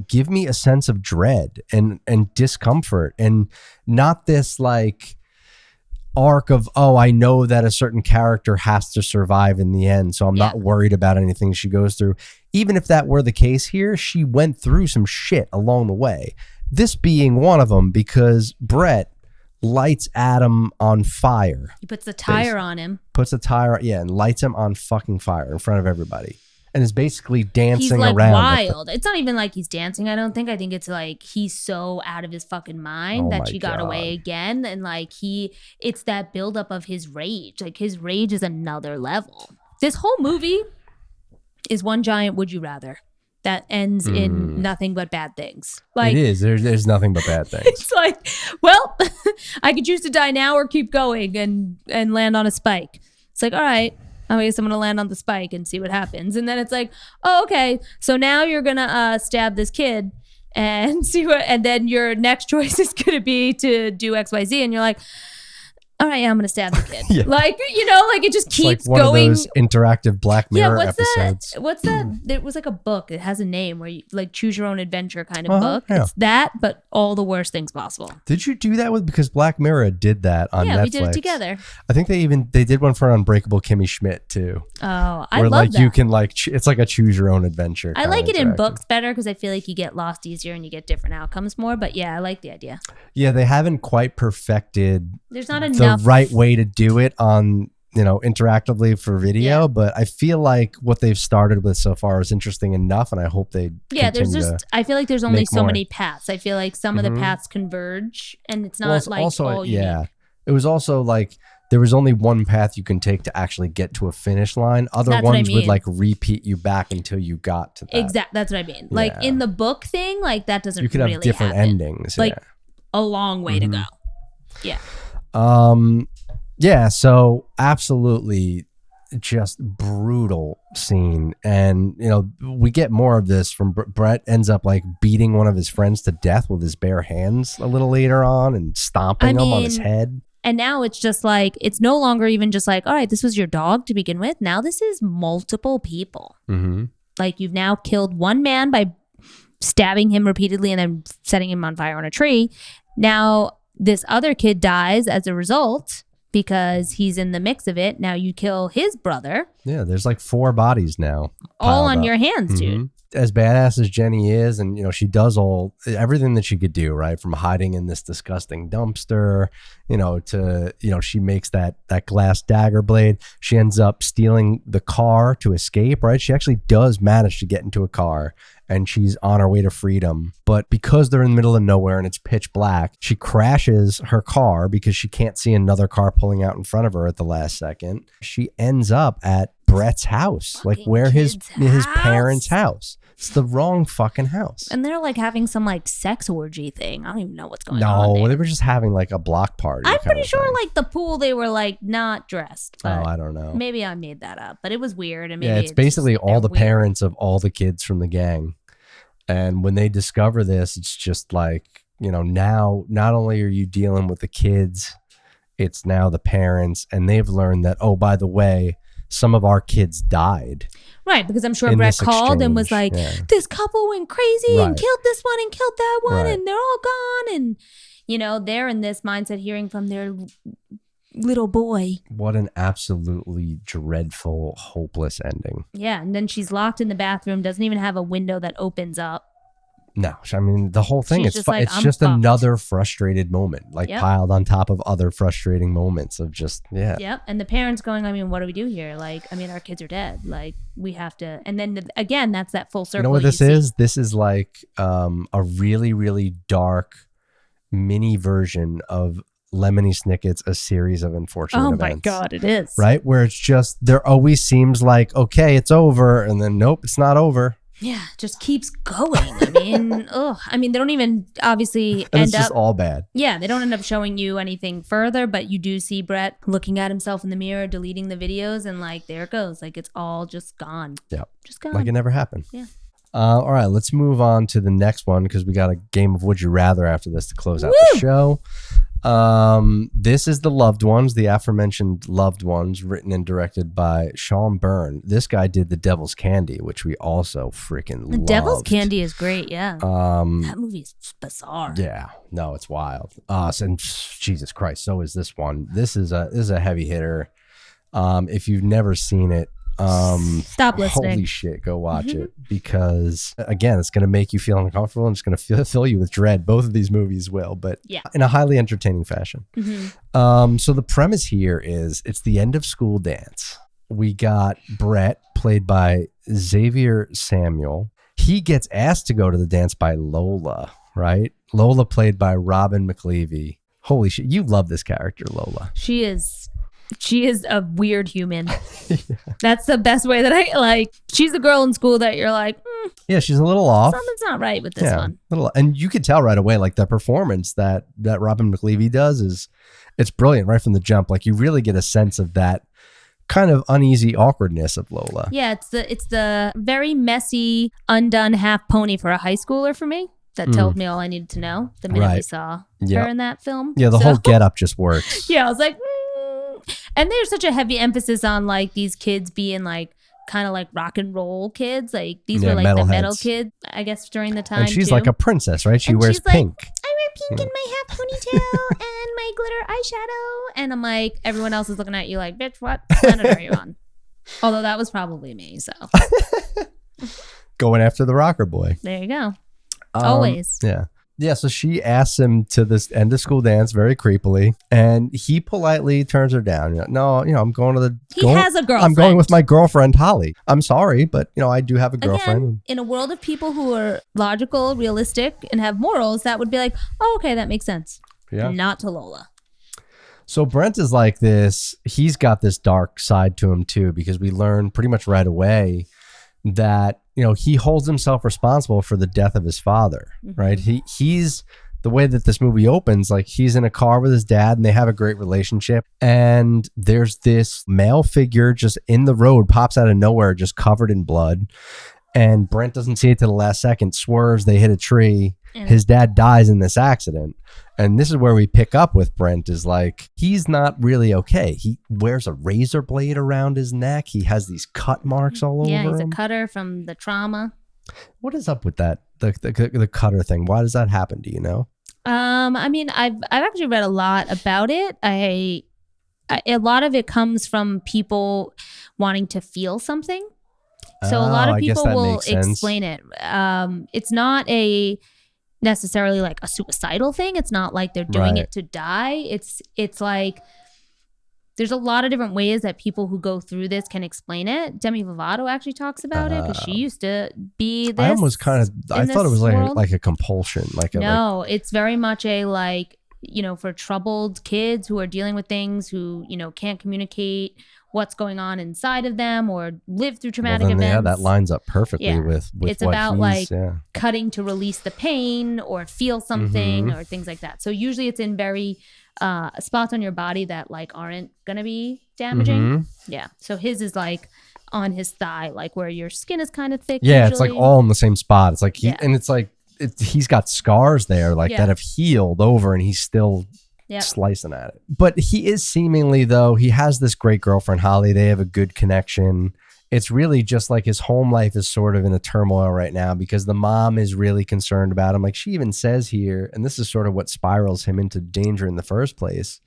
give me a sense of dread and discomfort and not this like arc of, I know that a certain character has to survive in the end, so I'm not worried about anything she goes through. Even if that were the case here, she went through some shit along the way. This being one of them, because Brett lights Adam on fire. He puts the tire on him. And lights him on fucking fire in front of everybody. And is basically dancing he's like around. Wild. It's not even like he's dancing, I don't think. I think it's like he's so out of his fucking mind that she got away again. And like it's that buildup of his rage. Like his rage is another level. This whole movie is one giant would you rather that ends in nothing but bad things. Like it is. There's nothing but bad things. It's like, well, I could choose to die now or keep going and land on a spike. It's like, all right. I guess I'm going to land on the spike and see what happens. And then it's like, oh, okay. So now you're going to stab this kid and see what, and then your next choice is going to be to do X, Y, Z. And you're like, all right, I'm going to stab the kid. Yeah. Like, like it just it's keeps like one going. Of those interactive Black Mirror episodes. What's that? It was like a book. It has a name where you like choose your own adventure kind of book. Yeah. It's that, but all the worst things possible. Did you do that because Black Mirror did that on Netflix? Yeah, we did it together. I think they did one for Unbreakable Kimmy Schmidt too. Oh, I where love like that. You can like it's like a choose your own adventure. I like it in books better because I feel like you get lost easier and you get different outcomes more. But yeah, I like the idea. Yeah, they haven't quite perfected. There's not enough the right way to do it on interactively for video, but I feel like what they've started with so far is interesting enough, and I hope they I feel like there's only so many paths. I feel like some of the paths converge, and it's not unique. It was also like there was only one path you can take to actually get to a finish line. Other ones would like repeat you back until you got to that. Exactly, that's what I mean. Like in the book thing, like that doesn't. You could have different endings. Like a long way to go. Yeah. Yeah. So absolutely, just brutal scene, and we get more of this from Brett. Ends up like beating one of his friends to death with his bare hands a little later on, and stomping him on his head. And now it's just like, it's no longer even just like, all right, this was your dog to begin with. Now this is multiple people. Mm-hmm. Like you've now killed one man by stabbing him repeatedly and then setting him on fire on a tree. Now this other kid dies as a result because he's in the mix of it. Now you kill his brother. Yeah, there's like 4 bodies now. All on your hands, dude. As badass as Jenny is, and she does everything that she could do, right? From hiding in this disgusting dumpster, to she makes that glass dagger blade. She ends up stealing the car to escape, right? She actually does manage to get into a car, and she's on her way to freedom. But because they're in the middle of nowhere and it's pitch black, she crashes her car because she can't see another car pulling out in front of her at the last second. She ends up at Brett's house, like where his parents' house. It's the wrong fucking house. And they're like having some like sex orgy thing. I don't even know what's going on. No, they were just having like a block party. I'm pretty sure like the pool, they were like not dressed. But I don't know. Maybe I made that up, but it was weird. And maybe it's basically all the parents of all the kids from the gang. And when they discover this, it's just like, now not only are you dealing with the kids, it's now the parents, and they've learned that, oh, by the way, some of our kids died. Right, because I'm sure Brett called and was like, this couple went crazy and killed this one and killed that one, and they're all gone. And, they're in this mindset hearing from their little boy. What an absolutely dreadful, hopeless ending. Yeah, and then she's locked in the bathroom, doesn't even have a window that opens up. No, I mean, the whole thing, it's just another frustrated moment, like piled on top of other frustrating moments of just, Yep. And the parents going, I mean, what do we do here? Like, I mean, our kids are dead. Like, we have to. And then again, that's that full circle. You know what this is? This is like a really, really dark mini version of Lemony Snicket's A Series of Unfortunate Events. Oh my God, it is. Right? Where it's just, there always seems like, okay, it's over. And then, nope, it's not over. Yeah, just keeps going. I mean, they don't even obviously end up. It's just all bad. Yeah, they don't end up showing you anything further, but you do see Brett looking at himself in the mirror, deleting the videos, and like, there it goes. Like, it's all just gone. Yeah. Just gone. Like it never happened. Yeah. All right, let's move on to the next one because we got a game of Would You Rather after this to close out the show. This is The Loved Ones, the aforementioned Loved Ones, written and directed by Sean Byrne. This guy did The Devil's Candy, which we also freaking loved. The Devil's Candy is great, yeah. That movie is bizarre. Yeah, no, it's wild. And Jesus Christ, so is this one. This is a heavy hitter. If you've never seen it, stop listening. Holy shit, go watch it, because again, it's going to make you feel uncomfortable and it's going to fill you with dread. Both of these movies will, but in a highly entertaining fashion. So the premise here is it's the end of school dance. We got Brett, played by Xavier Samuel. He gets asked to go to the dance by Lola, right? Lola, played by Robin McLeavy. Holy shit, you love this character, Lola. She is a weird human. That's the best way that I like. She's the girl in school that you're like, yeah, she's a little off. Something's not right with this one. And you could tell right away, like the performance that Robin McLeavy does it's brilliant right from the jump. Like you really get a sense of that kind of uneasy awkwardness of Lola. Yeah, it's the very messy, undone half pony for a high schooler for me. That told me all I needed to know the minute we saw her in that film. Yeah, the whole getup just works. Yeah, I was like, And there's such a heavy emphasis on like these kids being like kind of like rock and roll kids. Like these were like the metal kids, I guess, during the time. And she's like a princess, right? She wears pink. Like, I wear pink in my half ponytail and my glitter eyeshadow. And I'm like, everyone else is looking at you like, bitch, what planet are you on? Although that was probably me. So going after the rocker boy. There you go. Always. Yeah. Yeah, so she asks him to this end of school dance very creepily, and he politely turns her down. No, I'm going to He has a girlfriend. I'm going with my girlfriend, Holly. I'm sorry, but, I do have a girlfriend. Again, in a world of people who are logical, realistic, and have morals, that would be like, oh, okay, that makes sense. Yeah. Not to Lola. So Brent is like this. He's got this dark side to him, too, because we learn pretty much right away that he holds himself responsible for the death of his father, right? He's the way that this movie opens, like he's in a car with his dad and they have a great relationship. And there's this male figure just in the road, pops out of nowhere, just covered in blood. And Brent doesn't see it to the last second, swerves, they hit a tree. His dad dies in this accident. And this is where we pick up with Brent is like, he's not really okay. He wears a razor blade around his neck. He has these cut marks all over him. Yeah, he's a cutter from the trauma. What is up with that? The cutter thing. Why does that happen? Do you know? I've actually read a lot about it. A lot of it comes from people wanting to feel something. So a lot of people will explain it. It's not necessarily like a suicidal thing. It's not like they're doing it to die. It's like there's a lot of different ways that people who go through this can explain it. Demi Lovato actually talks about it because she used to be this. I thought it was like a compulsion. It's very much a for troubled kids who are dealing with things, who can't communicate what's going on inside of them or live through traumatic events. Yeah, that lines up perfectly with it's what about cutting to release the pain or feel something or things like that. So usually it's in very spots on your body that aren't gonna be damaging. Yeah. So his is on his thigh, where your skin is kind of thick. Yeah, usually. It's all in the same spot. It's and it's he's got scars there that have healed over, and he's still slicing at it. But he is seemingly, though, he has this great girlfriend, Holly. They have a good connection. It's really just his home life is sort of in a turmoil right now because the mom is really concerned about him. She even says here, and this is sort of what spirals him into danger in the first place.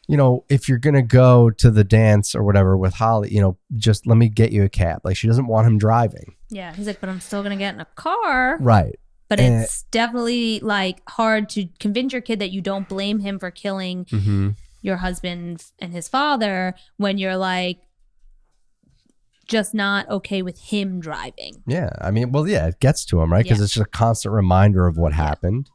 If you're going to go to the dance or whatever with Holly, just let me get you a cab. She doesn't want him driving. Yeah. He's like, but I'm still going to get in a car. Right. But it's definitely hard to convince your kid that you don't blame him for killing your husband and his father when you're just not okay with him driving. Yeah. It gets to him, right? Because it's just a constant reminder of what happened.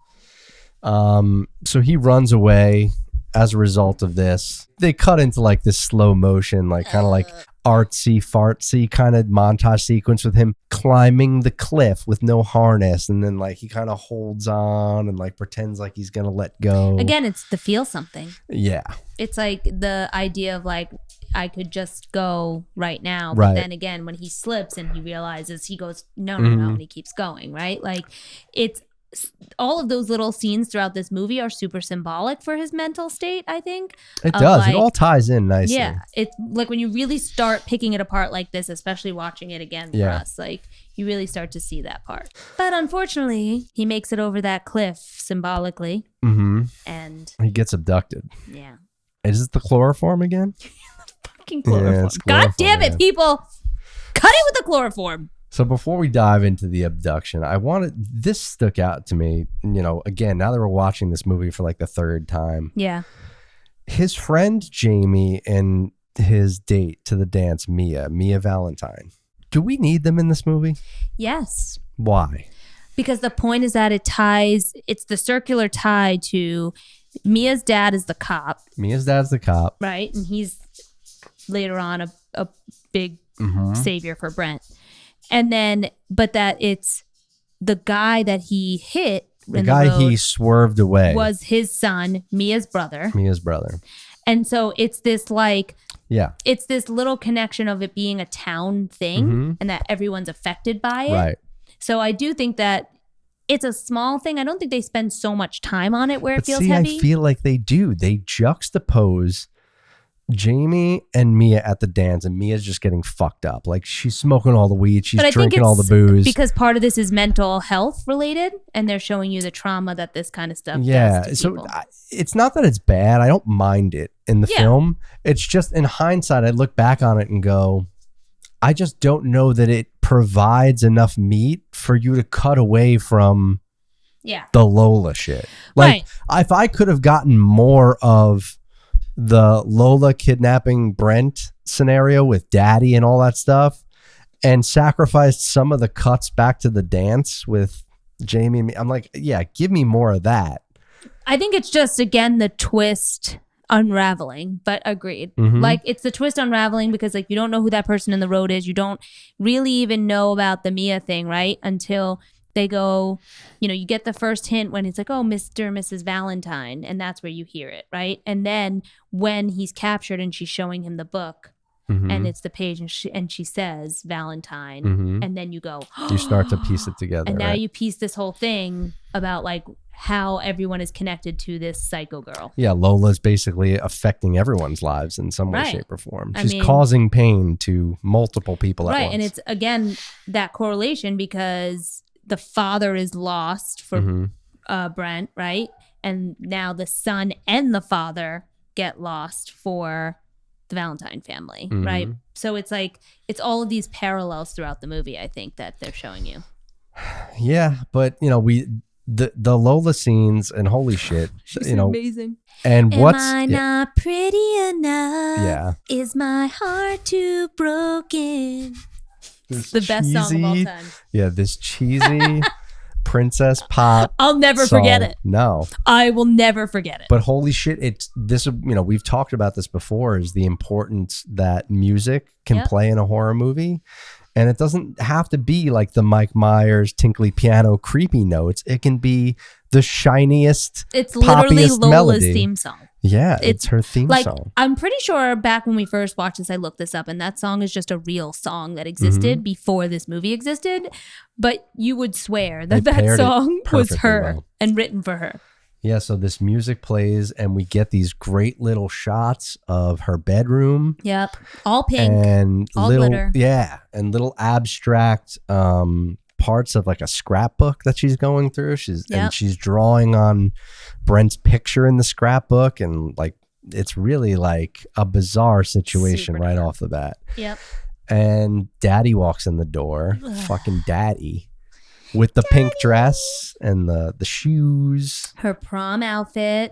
So he runs away as a result of this. They cut into this slow motion, kind of artsy fartsy kind of montage sequence with him climbing the cliff with no harness, and then he kind of holds on and pretends he's gonna let go. Again, it's the feel something. Yeah, it's the idea of I could just go right now, but then again when he slips and he realizes, he goes no, and he keeps going, right? It's all of those little scenes throughout this movie are super symbolic for his mental state, I think. It does. It all ties in nicely. Yeah. It's when you really start picking it apart like this, especially watching it again for us, you really start to see that part. But unfortunately, he makes it over that cliff symbolically. And he gets abducted. Yeah. Is it the chloroform again? Fucking chloroform. God damn it, people. Cut it with the chloroform. So before we dive into the abduction, this stuck out to me, again, now that we're watching this movie for the third time. Yeah. His friend Jamie and his date to the dance, Mia Valentine. Do we need them in this movie? Yes. Why? Because the point is that it's the circular tie to Mia's dad is the cop. Mia's dad's the cop. Right. And he's later on a big savior for Brent. And then, but that it's the guy that he hit. The guy he swerved away was his son, Mia's brother. And so it's this it's this little connection of it being a town thing and that everyone's affected by it. Right. So I do think that it's a small thing. I don't think they spend so much time on it where it feels heavy. I feel like they do. They juxtapose Jamie and Mia at the dance, and Mia's just getting fucked up. She's smoking all the weed, she's drinking all the booze. Because part of this is mental health related, and they're showing you the trauma that this kind of stuff does to people. It's not that it's bad. I don't mind it in the film. It's just in hindsight, I look back on it and go, I just don't know that it provides enough meat for you to cut away from Yeah. The Lola shit. Like, if I could have gotten more of the Lola kidnapping Brent scenario with Daddy and all that stuff, and sacrificed some of the cuts back to the dance with Jamie and me, I'm like, yeah, give me more of that. I think it's just, again, the twist unraveling, but agreed. Mm-hmm. Like, it's the twist unraveling because, like, you don't know who that person in the road is. You don't really even know about the Mia thing, right? Until they go, you know, you get the first hint when it's like, oh, Mr. and Mrs. Valentine. And that's where you hear it, right? And then when he's captured and she's showing him the book, and it's the page and she says Valentine, and then you go, you start to piece it together. And now you piece this whole thing about like how everyone is connected to this psycho girl. Yeah, Lola's basically affecting everyone's lives in some way, shape, or form. She's causing pain to multiple people at once. And it's, again, that correlation because the father is lost for Brent, right? And now the son and the father get lost for the Valentine family, right? So it's like, it's all of these parallels throughout the movie, I think, that they're showing you. Yeah, but you know, the Lola scenes, and holy shit, she's you know, amazing. And Am I not pretty enough? Yeah. Is my heart too broken? It's the best cheesy, song of all time. Yeah, this cheesy princess pop. I'll never forget it. No, I will never forget it. But holy shit, it's this. You know, we've talked about this before. Is the importance that music can play in a horror movie, and it doesn't have to be like the Mike Myers tinkly piano creepy notes. It can be the shiniest. It's literally Lola's melody. Theme song. Yeah, it's her theme song. I'm pretty sure back when we first watched this, I looked this up, and that song is just a real song that existed before this movie existed. But you would swear that that song was her and written for her. Yeah, so this music plays, and we get these great little shots of her bedroom. Yep, all pink, and all little glitter. Yeah, and little abstract parts of like a scrapbook that she's going through. And she's drawing on Brent's picture in the scrapbook, and like it's really like a bizarre situation right off the bat. Yep. And Daddy walks in the door, fucking Daddy, with the pink dress and the shoes, her prom outfit.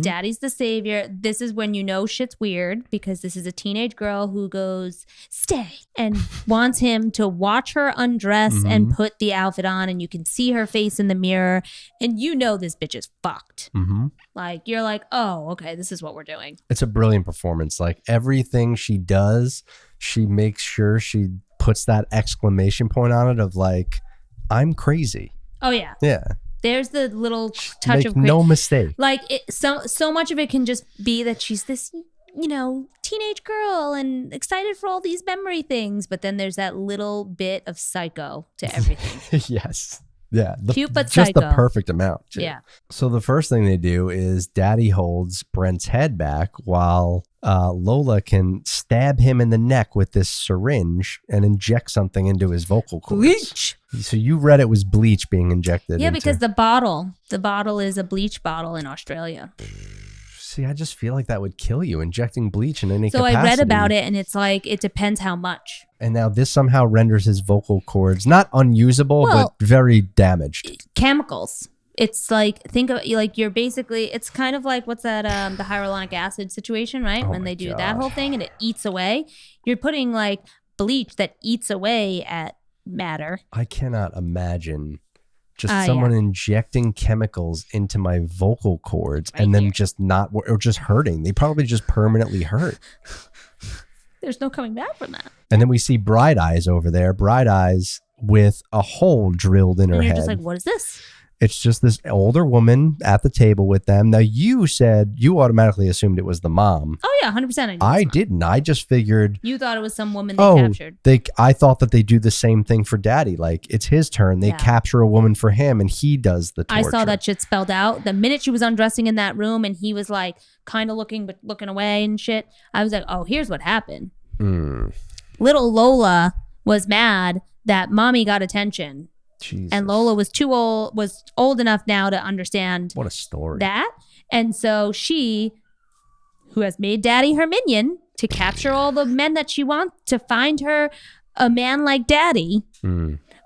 Daddy's the savior. This is when you know shit's weird, because this is a teenage girl who goes stay and wants him to watch her undress and put the outfit on, and you can see her face in the mirror, and you know this bitch is fucked. Like, you're like, oh, okay, this is what we're doing. It's a brilliant performance. Like, everything she does, she makes sure she puts that exclamation point on it of like, I'm crazy. Oh yeah. Yeah. There's the little touch of no mistake. Like, so much of it can just be that she's this, you know, teenage girl and excited for all these memory things, but then there's that little bit of psycho to everything. Yes. Yeah. Cute but just psycho. The perfect amount. Too. Yeah. So the first thing they do is Daddy holds Brent's head back while Lola can stab him in the neck with this syringe and inject something into his vocal cords. Bleach. So you read it was bleach being injected. Yeah, because the bottle is a bleach bottle in Australia. See, I just feel like that would kill you, injecting bleach in any So capacity. I read about it, and it's like, it depends how much. And now this somehow renders his vocal cords not unusable, but very damaged. Chemicals. It's like, think of, like, you're basically, it's kind of like, what's that, the hyaluronic acid situation, right? When they do that whole thing and it eats away. You're putting like bleach that eats away at matter. I cannot imagine just someone injecting chemicals into my vocal cords and then just not, or just hurting. They probably just permanently hurt. There's no coming back from that. And then we see Bright Eyes over there. Bright Eyes with a hole drilled in her head. And you're just like, what is this? It's just this older woman at the table with them. Now, you said you automatically assumed it was the mom. Oh, yeah, 100%. I didn't. I just figured. You thought it was some woman they captured. I thought that they do the same thing for Daddy. Like, it's his turn. They capture a woman for him, and he does the torture. I saw that shit spelled out. The minute she was undressing in that room, and he was like kind of looking, but looking away and shit, I was like, oh, here's what happened. Little Lola was mad that mommy got attention. Jesus. And Lola was old enough now to understand what a story that. And so she, who has made Daddy her minion to capture all the men that she wants, to find her a man like Daddy.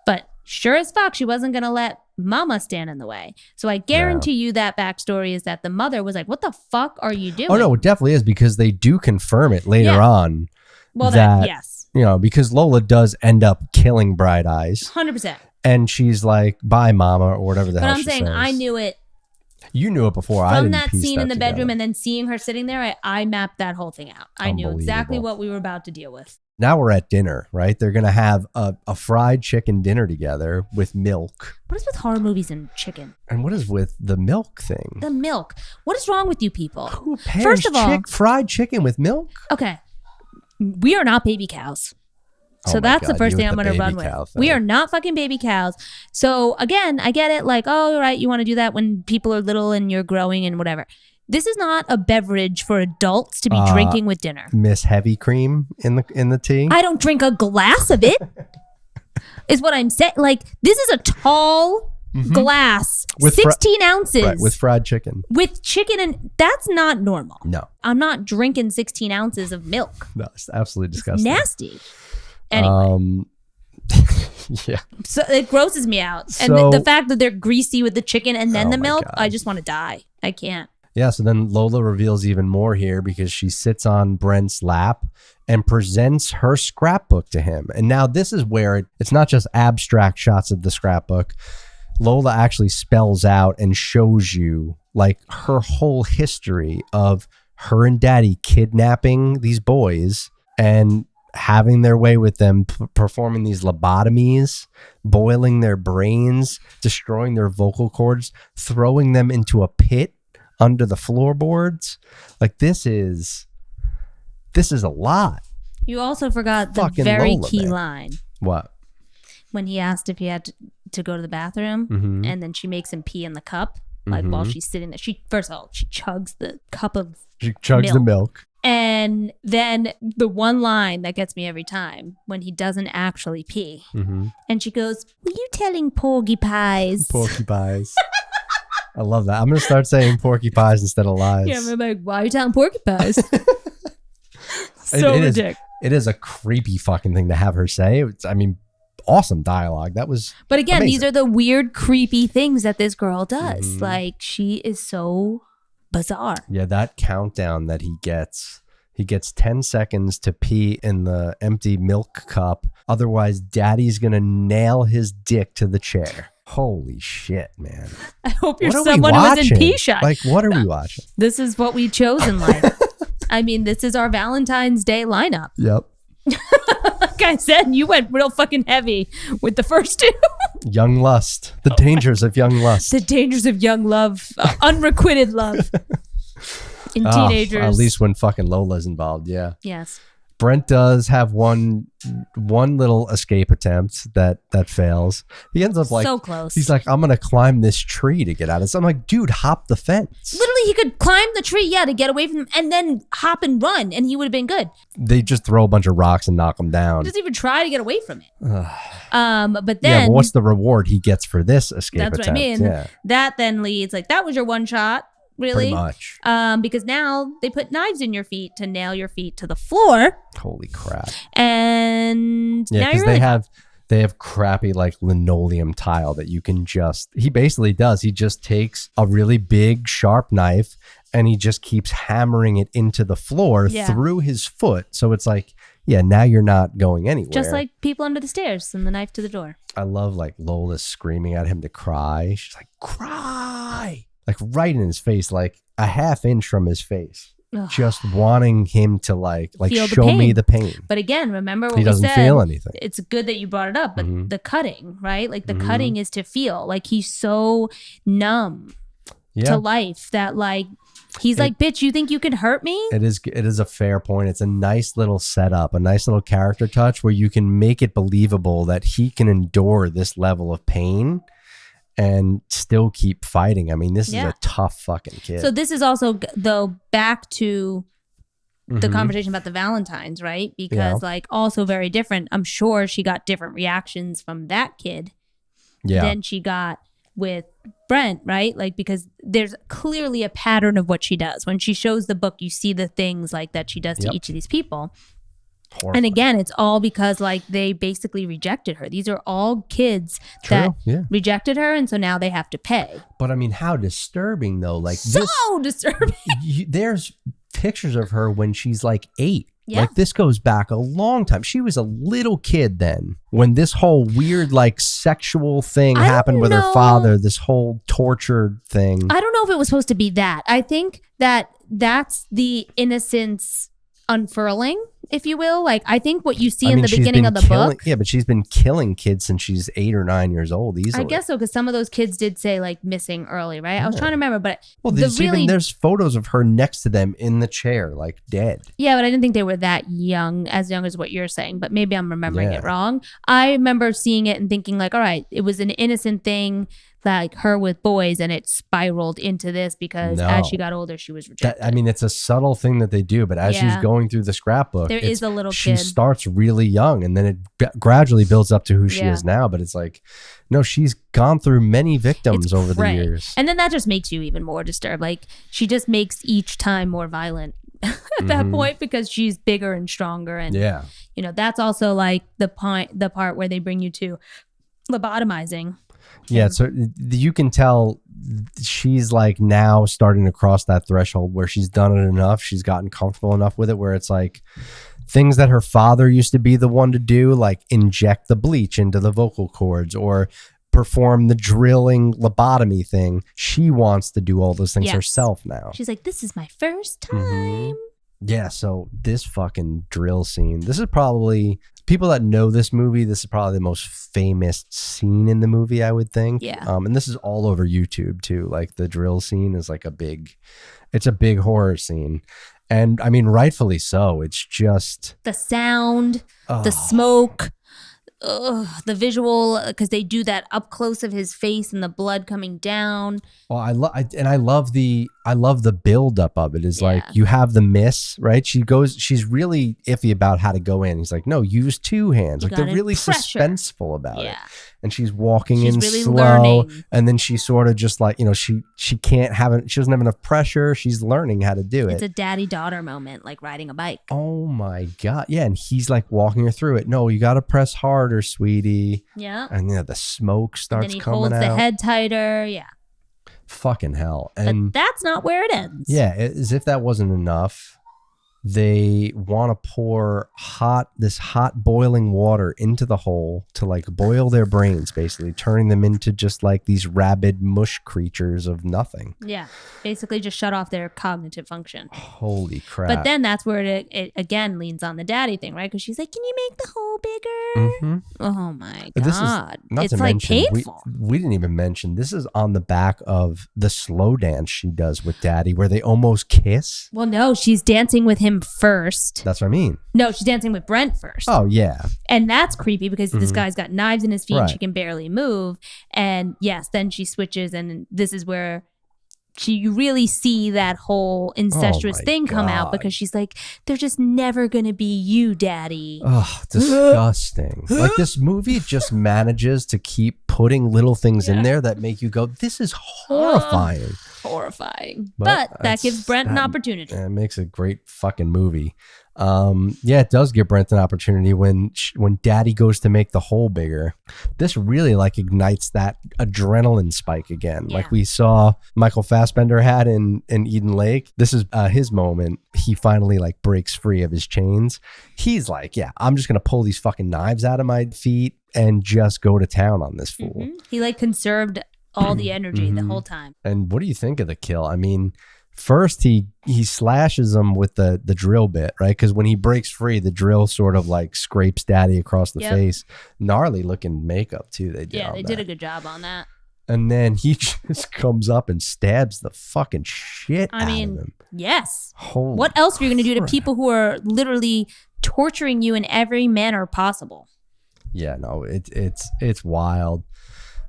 But sure as fuck, she wasn't going to let mama stand in the way. So I guarantee you that backstory is that the mother was like, what the fuck are you doing? Oh, no, it definitely is, because they do confirm it later on. Well, that, yes. You know, because Lola does end up killing Bright Eyes. 100%. And she's like, bye, mama, or whatever the hell she says. But I'm saying I knew it. You knew it before. I From didn't that piece scene that in the together. bedroom and then seeing her sitting there, I mapped that whole thing out. I knew exactly what we were about to deal with. Now we're at dinner, right? They're going to have a fried chicken dinner together with milk. What is with horror movies and chicken? And what is with the milk thing? The milk. What is wrong with you people? Who pairs First of all, fried chicken with milk? Okay. We are not baby cows. So that's the first thing I'm going to run with. We are not fucking baby cows. So again, I get it. Like, oh, right, you want to do that when people are little and you're growing and whatever. This is not a beverage for adults to be drinking with dinner. Miss Heavy Cream in the tea? I don't drink a glass of it. Is what I'm saying. Like, this is a tall glass, with 16 ounces. Right, with fried chicken. With chicken, and that's not normal. No. I'm not drinking 16 ounces of milk. No, it's absolutely disgusting. It's nasty. Anyway. Yeah. So it grosses me out. And the fact that they're greasy with the chicken and then the milk, God. I just want to die. I can't. Yeah, so then Lola reveals even more here because she sits on Brent's lap and presents her scrapbook to him. And now this is where it's not just abstract shots of the scrapbook. Lola actually spells out and shows you like her whole history of her and Daddy kidnapping these boys and having their way with them, performing these lobotomies, boiling their brains, destroying their vocal cords, throwing them into a pit under the floorboards. Like this is a lot. You also forgot the very Lola, key line. What? When he asked if he had to go to the bathroom, and then she makes him pee in the cup, like while she's sitting there. First of all, she chugs the cup of the milk. And then the one line that gets me every time when he doesn't actually pee. And she goes, were you telling Porgy Pies? Porky Pies. I love that. I'm going to start saying Porky Pies instead of lies. Yeah, I'm like, why are you telling Porky Pies? So ridiculous. It is a creepy fucking thing to have her say. Awesome dialogue. That was But again, amazing. These are the weird, creepy things that this girl does. Like, she is so bizarre. Yeah, that countdown that he gets 10 seconds to pee in the empty milk cup. Otherwise, Daddy's going to nail his dick to the chair. Holy shit, man. I hope you're someone who was in pee shot. Like, what are we watching? This is what we chose in life. I mean, this is our Valentine's Day lineup. Yep. Like I said, you went real fucking heavy with the first two. Young lust. The dangers of young lust. The dangers of young love. Unrequited love. In teenagers. At least when fucking Lola's involved, yeah. Yes. Brent does have one little escape attempt that fails. He ends up like so close. He's like, I'm gonna climb this tree to get out of this. I'm like, dude, hop the fence. Literally, he could climb the tree, to get away from them, and then hop and run, and he would have been good. They just throw a bunch of rocks and knock him down. He doesn't even try to get away from it. But then, but what's the reward he gets for this escape attempt? That's what I mean. Yeah. That then leads that was your one shot. Really? Pretty much. Because now they put knives in your feet to nail your feet to the floor. Holy crap. And yeah, now you're really they have crappy linoleum tile that you can he basically does. He just takes a really big sharp knife and he just keeps hammering it into the floor through his foot. So it's now you're not going anywhere. Just like people under the stairs and the knife to the door. I love Lola screaming at him to cry. She's like, cry. Right in his face, a half inch from his face. Ugh. Just wanting him to show me the pain. But again, remember what he doesn't feel anything. It's good that you brought it up, but the cutting, right? The cutting is to feel. He's so numb to life that he's bitch, you think you can hurt me? It is a fair point. It's a nice little setup, a nice little character touch where you can make it believable that he can endure this level of pain and still keep fighting. I mean, this is a tough fucking kid. So this is also, though, back to the conversation about the Valentines, right? Because also very different. I'm sure she got different reactions from that kid than she got with Brent, right? Because there's clearly a pattern of what she does. When she shows the book, you see the things that she does to each of these people. Horrifying. And again, it's all because like they basically rejected her. These are all kids that rejected her, and so now they have to pay. But I mean, how disturbing though. Like disturbing. There's pictures of her when she's like 8. Yeah. Like this goes back a long time. She was a little kid then when this whole weird like sexual thing happened with her father, this whole torture thing. I don't know if it was supposed to be that. I think that that's the innocence unfurling, if you will. Like I think what you see in the beginning of the book. Yeah, but she's been killing kids since she's 8 or 9 years old easily. I guess so, because some of those kids did say like missing early, right? I was trying to remember, but there's photos of her next to them in the chair, like dead. Yeah, but I didn't think they were that young as what you're saying, but maybe I'm remembering it wrong. I remember seeing it and thinking like, all right, it was an innocent thing, like her with boys, and it spiraled into this because as she got older, she was rejected. I mean, it's a subtle thing that they do, but as she's going through the scrapbook, there is a little she kid. starts really young, and then it gradually builds up to who she is now. But it's like, no, she's gone through many victims over the years. And then that just makes you even more disturbed. Like she just makes each time more violent at that point because she's bigger and stronger. And you know, that's also like the part where they bring you to lobotomizing. Yeah, so you can tell she's like now starting to cross that threshold where she's done it enough. She's gotten comfortable enough with it where it's like things that her father used to be the one to do, like inject the bleach into the vocal cords or perform the drilling lobotomy thing. She wants to do all those things herself now. She's like, this is my first time. Yeah, so this fucking drill scene, this is probably, people that know this movie, this is probably the most famous scene in the movie, I would think. Yeah. And this is all over YouTube too. Like the drill scene is like it's a big horror scene. And I mean, rightfully so. It's just the sound, the smoke, the visual, because they do that up close of his face and the blood coming down. Well, I love the buildup of it. Is like you have the miss, right? She's really iffy about how to go in. He's like, no, use 2 hands. Like they're really suspenseful about it. And she's walking in really slow, learning. And then she sort of just like, you know, she doesn't have enough pressure. She's learning how to do it. It's a daddy-daughter moment, like riding a bike. Oh my God. Yeah. And he's like walking her through it. No, you got to press harder, sweetie. Yeah. And the smoke starts coming out. And then he holds the head tighter. Yeah. Fucking hell. And but that's not where it ends. Yeah. As if that wasn't enough, they want to pour this hot boiling water into the hole to like boil their brains, basically turning them into just like these rabid mush creatures of nothing. Yeah, basically just shut off their cognitive function. Holy crap. But then that's where it again leans on the daddy thing, right? Because she's like, can you make the hole bigger? Oh my God. It's like painful. We didn't even mention, this is on the back of the slow dance she does with daddy where they almost kiss. Well, no, she's dancing with him first. That's what I mean. No, she's dancing with Brent first. Oh, yeah. And that's creepy because this guy's got knives in his feet and she can barely move. And yes, then she switches, and this is where you really see that whole incestuous thing come out, because she's like, they're just never going to be you, daddy. Oh, disgusting. Like this movie just manages to keep putting little things in there that make you go, this is horrifying. Horrifying. But that gives Brent an opportunity. It makes a great fucking movie. Yeah, it does give Brent an opportunity when daddy goes to make the hole bigger. This really like ignites that adrenaline spike again. Like we saw Michael Fassbender had in Eden Lake. This is his moment. He finally like breaks free of his chains. He's like, yeah, I'm just going to pull these fucking knives out of my feet and just go to town on this fool. He like conserved all the energy the whole time. And what do you think of the kill? I mean, first he slashes him with the drill bit, right? Because when he breaks free, the drill sort of like scrapes daddy across the face. Gnarly looking makeup too. They did a good job on that. And then he just comes up and stabs the fucking shit out of him. Yes. Holy what else are you going to do to crap. people who are literally torturing you in every manner possible? Yeah, no, it's wild.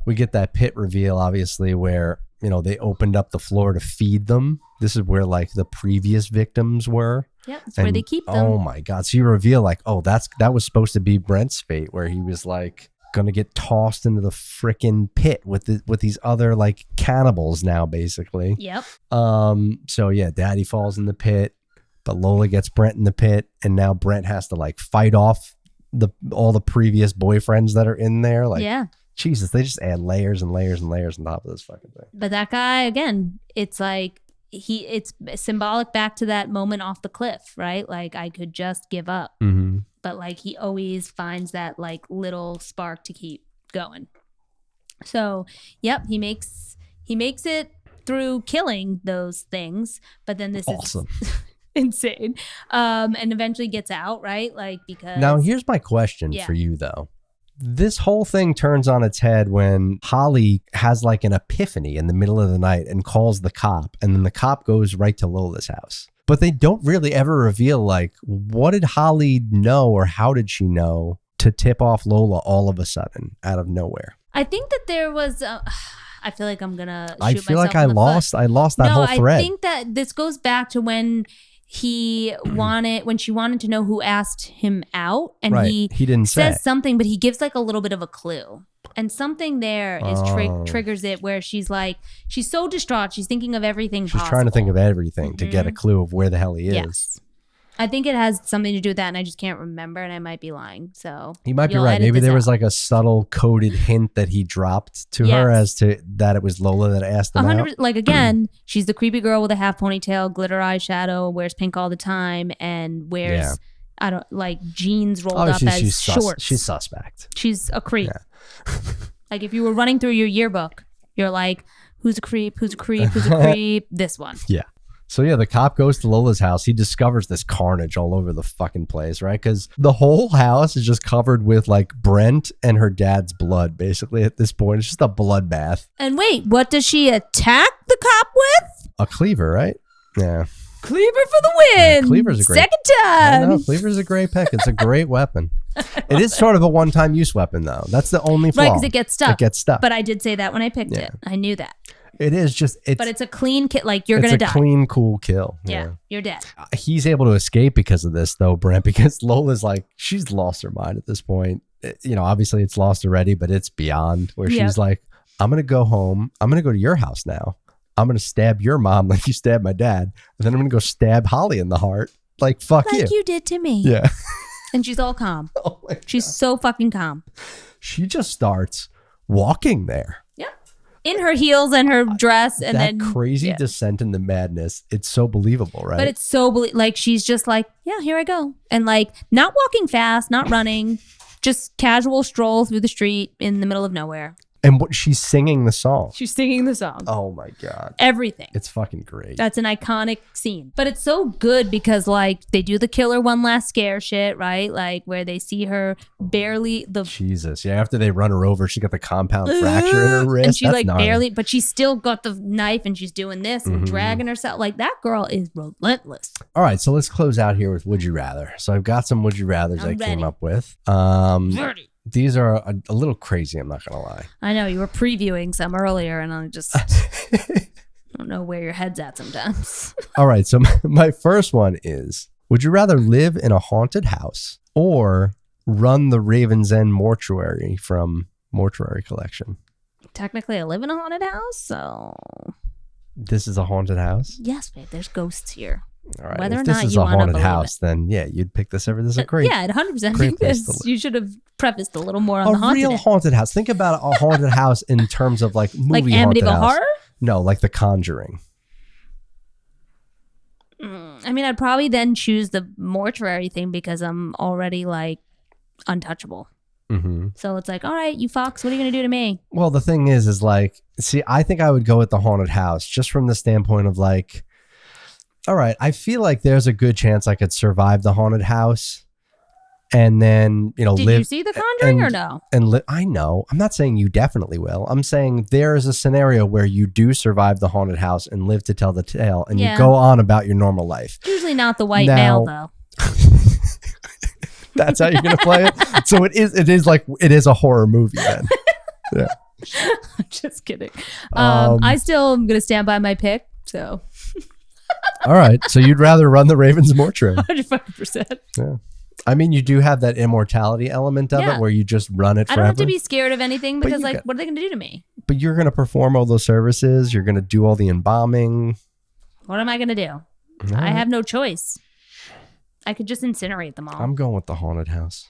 We get that pit reveal, obviously, where, you know, they opened up the floor to feed them. This is where like the previous victims were. Yeah, that's where they keep them. Oh my God. So you reveal like, oh, that was supposed to be Brent's fate, where he was like gonna get tossed into the freaking pit with these other like cannibals now, basically. Yep. So yeah, daddy falls in the pit. But Lola gets Brent in the pit, and now Brent has to like fight off all the previous boyfriends that are in there. Like, Jesus, they just add layers and layers and layers on top of this fucking thing. But that guy, again, it's like it's symbolic back to that moment off the cliff, right? Like, I could just give up. Mm-hmm. But like, he always finds that like little spark to keep going. So, yep, he makes it through killing those things, but then this is insane. And eventually gets out, right? Like, because now here's my question for you though. This whole thing turns on its head when Holly has like an epiphany in the middle of the night and calls the cop, and then the cop goes right to Lola's house. But they don't really ever reveal like, what did Holly know or how did she know to tip off Lola all of a sudden out of nowhere? I think that there was I feel like I'm gonna shoot I feel myself like I in the lost foot. I lost that whole thread. I think that this goes back to when she wanted to know who asked him out, and he didn't say something, but he gives like a little bit of a clue, and something there is triggers it, where she's so distraught, she's thinking of everything. She's trying to think of everything to get a clue of where the hell he is. Yes. I think it has something to do with that, and I just can't remember, and I might be lying. So you might be right. Maybe there was like a subtle coded hint that he dropped to her as to that it was Lola that asked him out. Like, again, she's the creepy girl with a half ponytail, glitter eyeshadow, wears pink all the time, and wears jeans rolled up as shorts. She's suspect. She's a creep. Yeah. Like, if you were running through your yearbook, you're like, who's a creep? Who's a creep? Who's a creep? This one. Yeah. So yeah, the cop goes to Lola's house. He discovers this carnage all over the fucking place, right? Because the whole house is just covered with like Brent and her dad's blood, basically, at this point. It's just a bloodbath. And wait, what does she attack the cop with? A cleaver, right? Yeah. Cleaver for the win. Yeah, cleaver's a great, second time. I know, cleaver's a great pick. It's a great weapon. It is sort of a one-time use weapon, though. That's the only flaw. Right, because it gets stuck. It gets stuck. But I did say that when I picked it. I knew that. It is just, but it's a clean kill. Like, you're going to die. It's a clean, cool kill. Yeah, you're dead. He's able to escape because of this, though, Brent, because Lola's like, she's lost her mind at this point. You know, obviously it's lost already, but it's beyond where she's like, I'm going to go home. I'm going to go to your house now. I'm going to stab your mom like you stabbed my dad. And then I'm going to go stab Holly in the heart. Like, fuck you. Like you did to me. Yeah. And she's all calm. Oh my God. She's so fucking calm. She just starts walking there. In her heels and her dress, and that then crazy descent into madness. It's so believable, right? But it's so like, she's just like, yeah, here I go, and like, not walking fast, not running, just casual stroll through the street in the middle of nowhere. And she's singing the song. She's singing the song. Oh my God. Everything. It's fucking great. That's an iconic scene. But it's so good because like they do the killer one last scare shit, right? Like where they see her barely Jesus. Yeah, after they run her over, she got the compound fracture in her wrist. And she's like gnarly. barely, but she's still got the knife and she's doing this and dragging herself. Like, that girl is relentless. All right, so let's close out here with Would You Rather. So I've got some Would You Rathers I came up with. Ready. These are a little crazy, I'm not going to lie. I know, you were previewing some earlier, and I just don't know where your head's at sometimes. All right, so my first one is, would you rather live in a haunted house or run the Raven's End mortuary from Mortuary Collection? Technically, I live in a haunted house, so... This is a haunted house? Yes, babe, there's ghosts here. All right. Whether if this is a haunted house, then yeah, you'd pick this over. This is a great. Yeah, I'd 100% think this. You should have prefaced a little more on the haunted. A real haunted house. Think about a haunted house in terms of like movie haunted Amityville house. Horror? No, like The Conjuring. I mean, I'd probably then choose the mortuary thing because I'm already like untouchable. Mm-hmm. So it's like, all right, you fox, what are you going to do to me? Well, the thing is like, see, I think I would go with the haunted house just from the standpoint of like, all right, I feel like there's a good chance I could survive the haunted house and then, you know, Did you see The Conjuring or no? I know. I'm not saying you definitely will. I'm saying there is a scenario where you do survive the haunted house and live to tell the tale and you go on about your normal life. Usually not the white male, though. That's how you're going to play it? So it is a horror movie then. Yeah. I'm just kidding. I still am going to stand by my pick, so... All right. So you'd rather run the Ravens mortuary. 100%. Yeah. I mean, you do have that immortality element of it where you just run it forever. I don't have to be scared of anything because like, what are they going to do to me? But you're going to perform all those services. You're going to do all the embalming. What am I going to do? I have no choice. I could just incinerate them all. I'm going with the haunted house.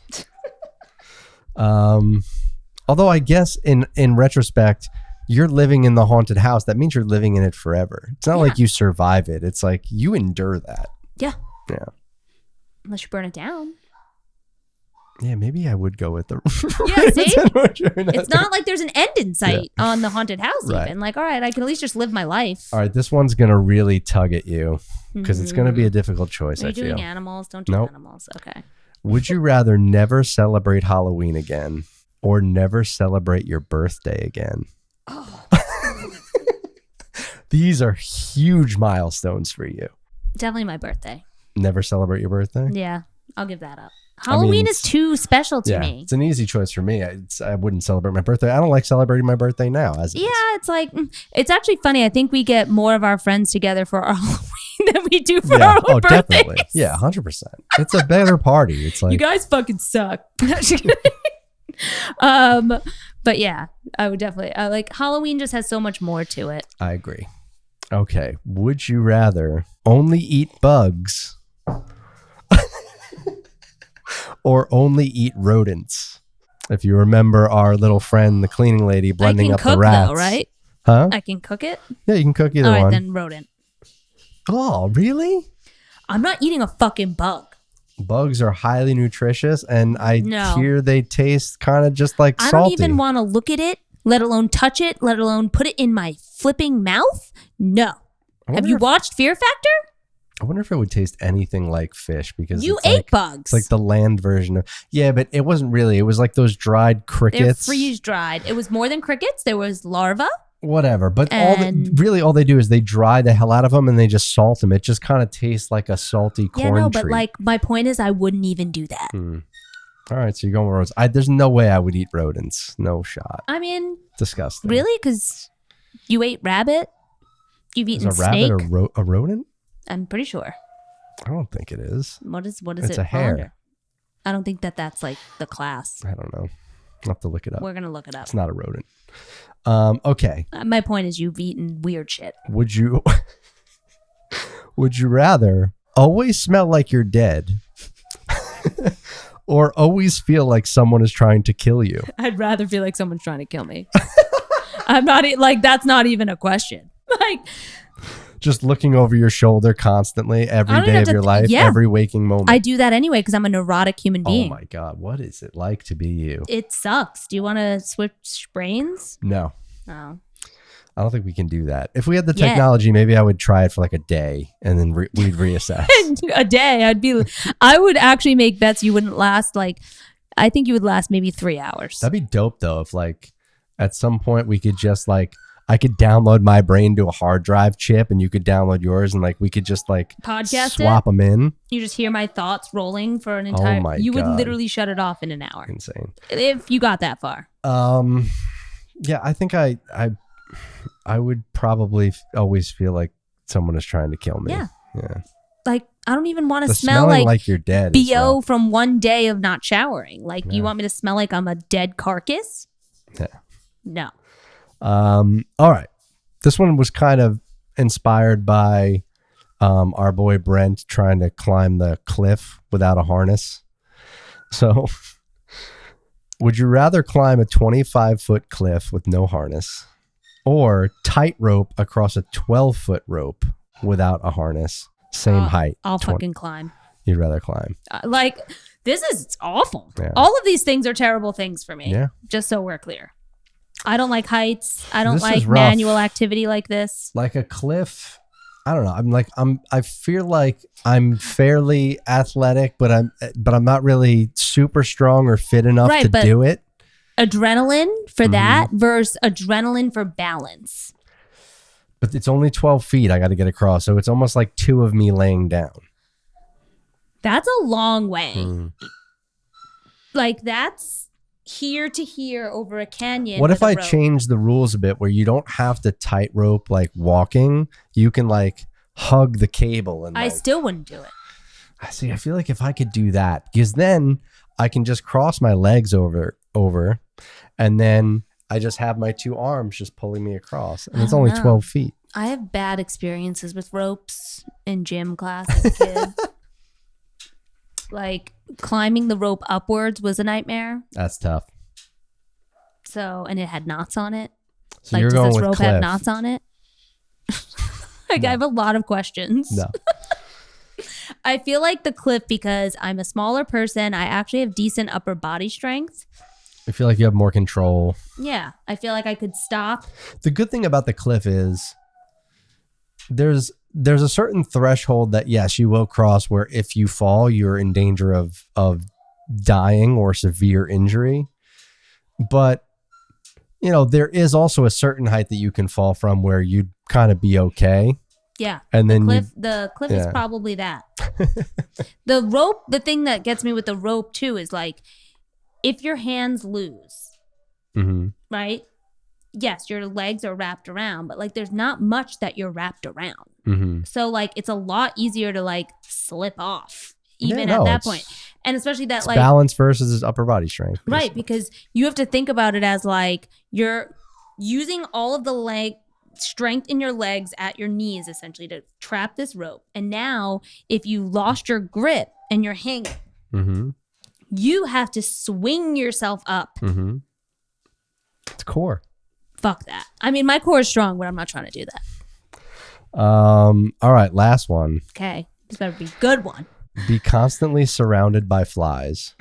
Although I guess in retrospect, you're living in the haunted house. That means you're living in it forever. It's not like you survive it. It's like you endure that. Yeah. Yeah. Unless you burn it down. Yeah, maybe I would go with the. Yeah, see? It's not like there's an end in sight on the haunted house even. Like, all right, I can at least just live my life. All right, this one's going to really tug at you because it's going to be a difficult choice, Are you I feel. doing animals? Don't do animals. Okay. Would you rather never celebrate Halloween again or never celebrate your birthday again? Oh. These are huge milestones for you. Definitely my birthday. Never celebrate your birthday? Yeah, I'll give that up. Halloween is too special to me. It's an easy choice for me. I wouldn't celebrate my birthday. I don't like celebrating my birthday now. It's like, it's actually funny. I think we get more of our friends together for our Halloween than we do for our own birthdays. Definitely. Yeah, 100%. It's a better party. It's like, you guys fucking suck. But yeah, I would definitely, like Halloween just has so much more to it. I agree. Okay. Would you rather only eat bugs or only eat rodents? If you remember our little friend, the cleaning lady, blending up the rats. Though, right? Huh? I can cook it? Yeah, you can cook either one. All right, then rodent. Oh, really? I'm not eating a fucking bug. Bugs are highly nutritious, and I hear they taste kind of just like salty. I don't even want to look at it, let alone touch it, let alone put it in my flipping mouth. No. Have you watched Fear Factor? I wonder if it would taste anything like fish because you ate bugs. It's like the land version of but it wasn't really. It was like those dried crickets. They're freeze dried. It was more than crickets. There was larvae. Whatever, but all they do is they dry the hell out of them and they just salt them. It just kind of tastes like a salty corn treat. But like my point is, I wouldn't even do that. All right, so you're going with rodents. There's no way I would eat rodents. No shot. I mean, disgusting. Really? Because you ate rabbit. You've eaten snake. Is a rabbit a rodent? I'm pretty sure. I don't think it is. What is it's it? A hare. Under? I don't think that's like the class. I don't know. I'll have to look it up. We're gonna look it up. It's not a rodent. Okay. My point is, you've eaten weird shit. Would you rather always smell like you're dead or always feel like someone is trying to kill you? I'd rather feel like someone's trying to kill me. I'm not like, that's not even a question. Like, just looking over your shoulder constantly every day of your life, every waking moment. I do that anyway because I'm a neurotic human being. Oh my God. What is it like to be you? It sucks. Do you want to switch brains? No. Oh. I don't think we can do that. If we had the technology, maybe I would try it for like a day and then we'd reassess. A day? I would actually make bets you wouldn't last I think you would last maybe 3 hours. That'd be dope though. If like at some point we could just like, I could download my brain to a hard drive chip and you could download yours and like we could just like podcast swap them in. You just hear my thoughts rolling for an entire... Oh my God. You would literally shut it off in an hour. Insane. If you got that far. Yeah, I think I would probably always feel like someone is trying to kill me. Yeah. Yeah. Like, I don't even want to smell like you're dead. BO from one day of not showering. Like, you want me to smell like I'm a dead carcass? Yeah. No. All right. This one was kind of inspired by our boy Brent trying to climb the cliff without a harness. So, would you rather climb a 25-foot cliff with no harness or tightrope across a 12-foot rope without a harness? Same height. I'll fucking climb. You'd rather climb. This is awful. Yeah. All of these things are terrible things for me. Yeah. Just so we're clear. I don't like heights. I don't like manual activity like this. Like a cliff, I don't know. I feel like I'm fairly athletic, but I'm not really super strong or fit enough to do it. Adrenaline for that versus adrenaline for balance. But it's only 12 feet I got to get across, so it's almost like two of me laying down. That's a long way. Like that's here to here over a canyon. What if I change the rules a bit where you don't have to tightrope like walking? You can like hug the cable and I still wouldn't do it. I see. I feel like if I could do that, because then I can just cross my legs over, and then I just have my two arms just pulling me across, and it's only 12 feet. I have bad experiences with ropes in gym class as a kid. like climbing the rope upwards was a nightmare. That's tough. So, and it had knots on it. So like, you're going does this with rope cliff. have knots on it? Like, no. I have a lot of questions. No. I feel like the cliff, because I'm a smaller person, I actually have decent upper body strength. I feel like you have more control. Yeah. I feel like I could stop. The good thing about the cliff is there's a certain threshold that, yes, you will cross where if you fall, you're in danger of dying or severe injury. But, you know, there is also a certain height that you can fall from where you'd kind of be okay. Yeah. And then the cliff is probably that. The rope, the thing that gets me with the rope too is like, if your hands lose, right? Yes, your legs are wrapped around, but like there's not much that you're wrapped around. So like it's a lot easier to like slip off even at that point. And especially that like balance versus upper body strength. Right, because you have to think about it as like you're using all of the leg strength in your legs at your knees essentially to trap this rope. And now if you lost your grip and you're hanging, you have to swing yourself up. It's core. Fuck that. I mean, my core is strong, but I'm not trying to do that. All right, last one. Okay, this better be a good one. Be constantly surrounded by flies.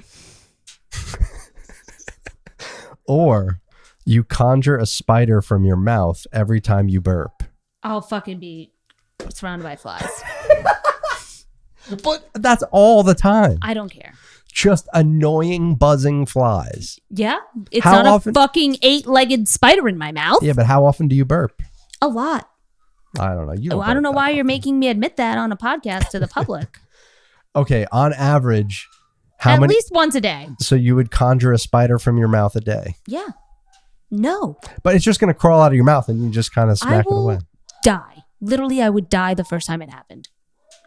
Or you conjure a spider from your mouth every time you burp. I'll fucking be surrounded by flies. But that's all the time. I don't care. Just annoying buzzing flies. Yeah, it's how not often? A fucking 8-legged spider in my mouth. Yeah, but how often do you burp? A lot. I don't know. I don't know why you're making me admit that on a podcast to the public. Okay, on average, at least once a day. So you would conjure a spider from your mouth a day? Yeah. No. But it's just going to crawl out of your mouth and you just kind of smack it away. I will die. Literally, I would die the first time it happened.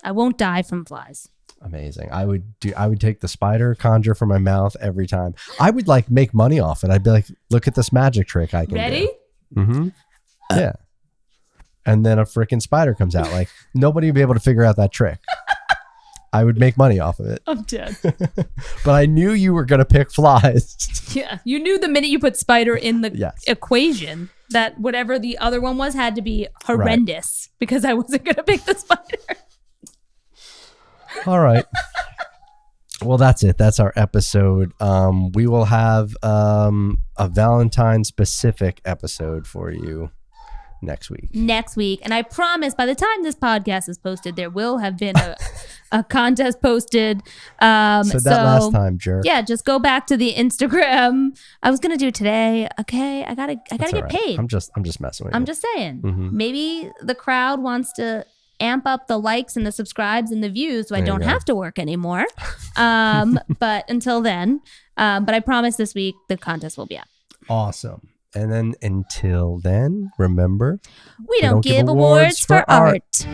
I won't die from flies. Amazing. I would take the spider conjure from my mouth every time. I would like make money off it. I'd be like, look at this magic trick I can do. Ready? Yeah. And then a freaking spider comes out. Like nobody would be able to figure out that trick. I would make money off of it. I'm dead. But I knew you were going to pick flies. Yeah. You knew the minute you put spider in the equation that whatever the other one was had to be horrendous because I wasn't going to pick the spider. All right. Well, that's it. That's our episode. We will have a Valentine specific episode for you next week. And I promise by the time this podcast is posted, there will have been a contest posted. So last time, jerk. Yeah, just go back to the Instagram. I was gonna do it today. Okay, I gotta get paid. I'm just messing with you. I'm just saying. Maybe the crowd wants to amp up the likes and the subscribes and the views so I don't have to work anymore. But until then, but I promise this week the contest will be up. Awesome. And then until then, remember, we don't give awards for art.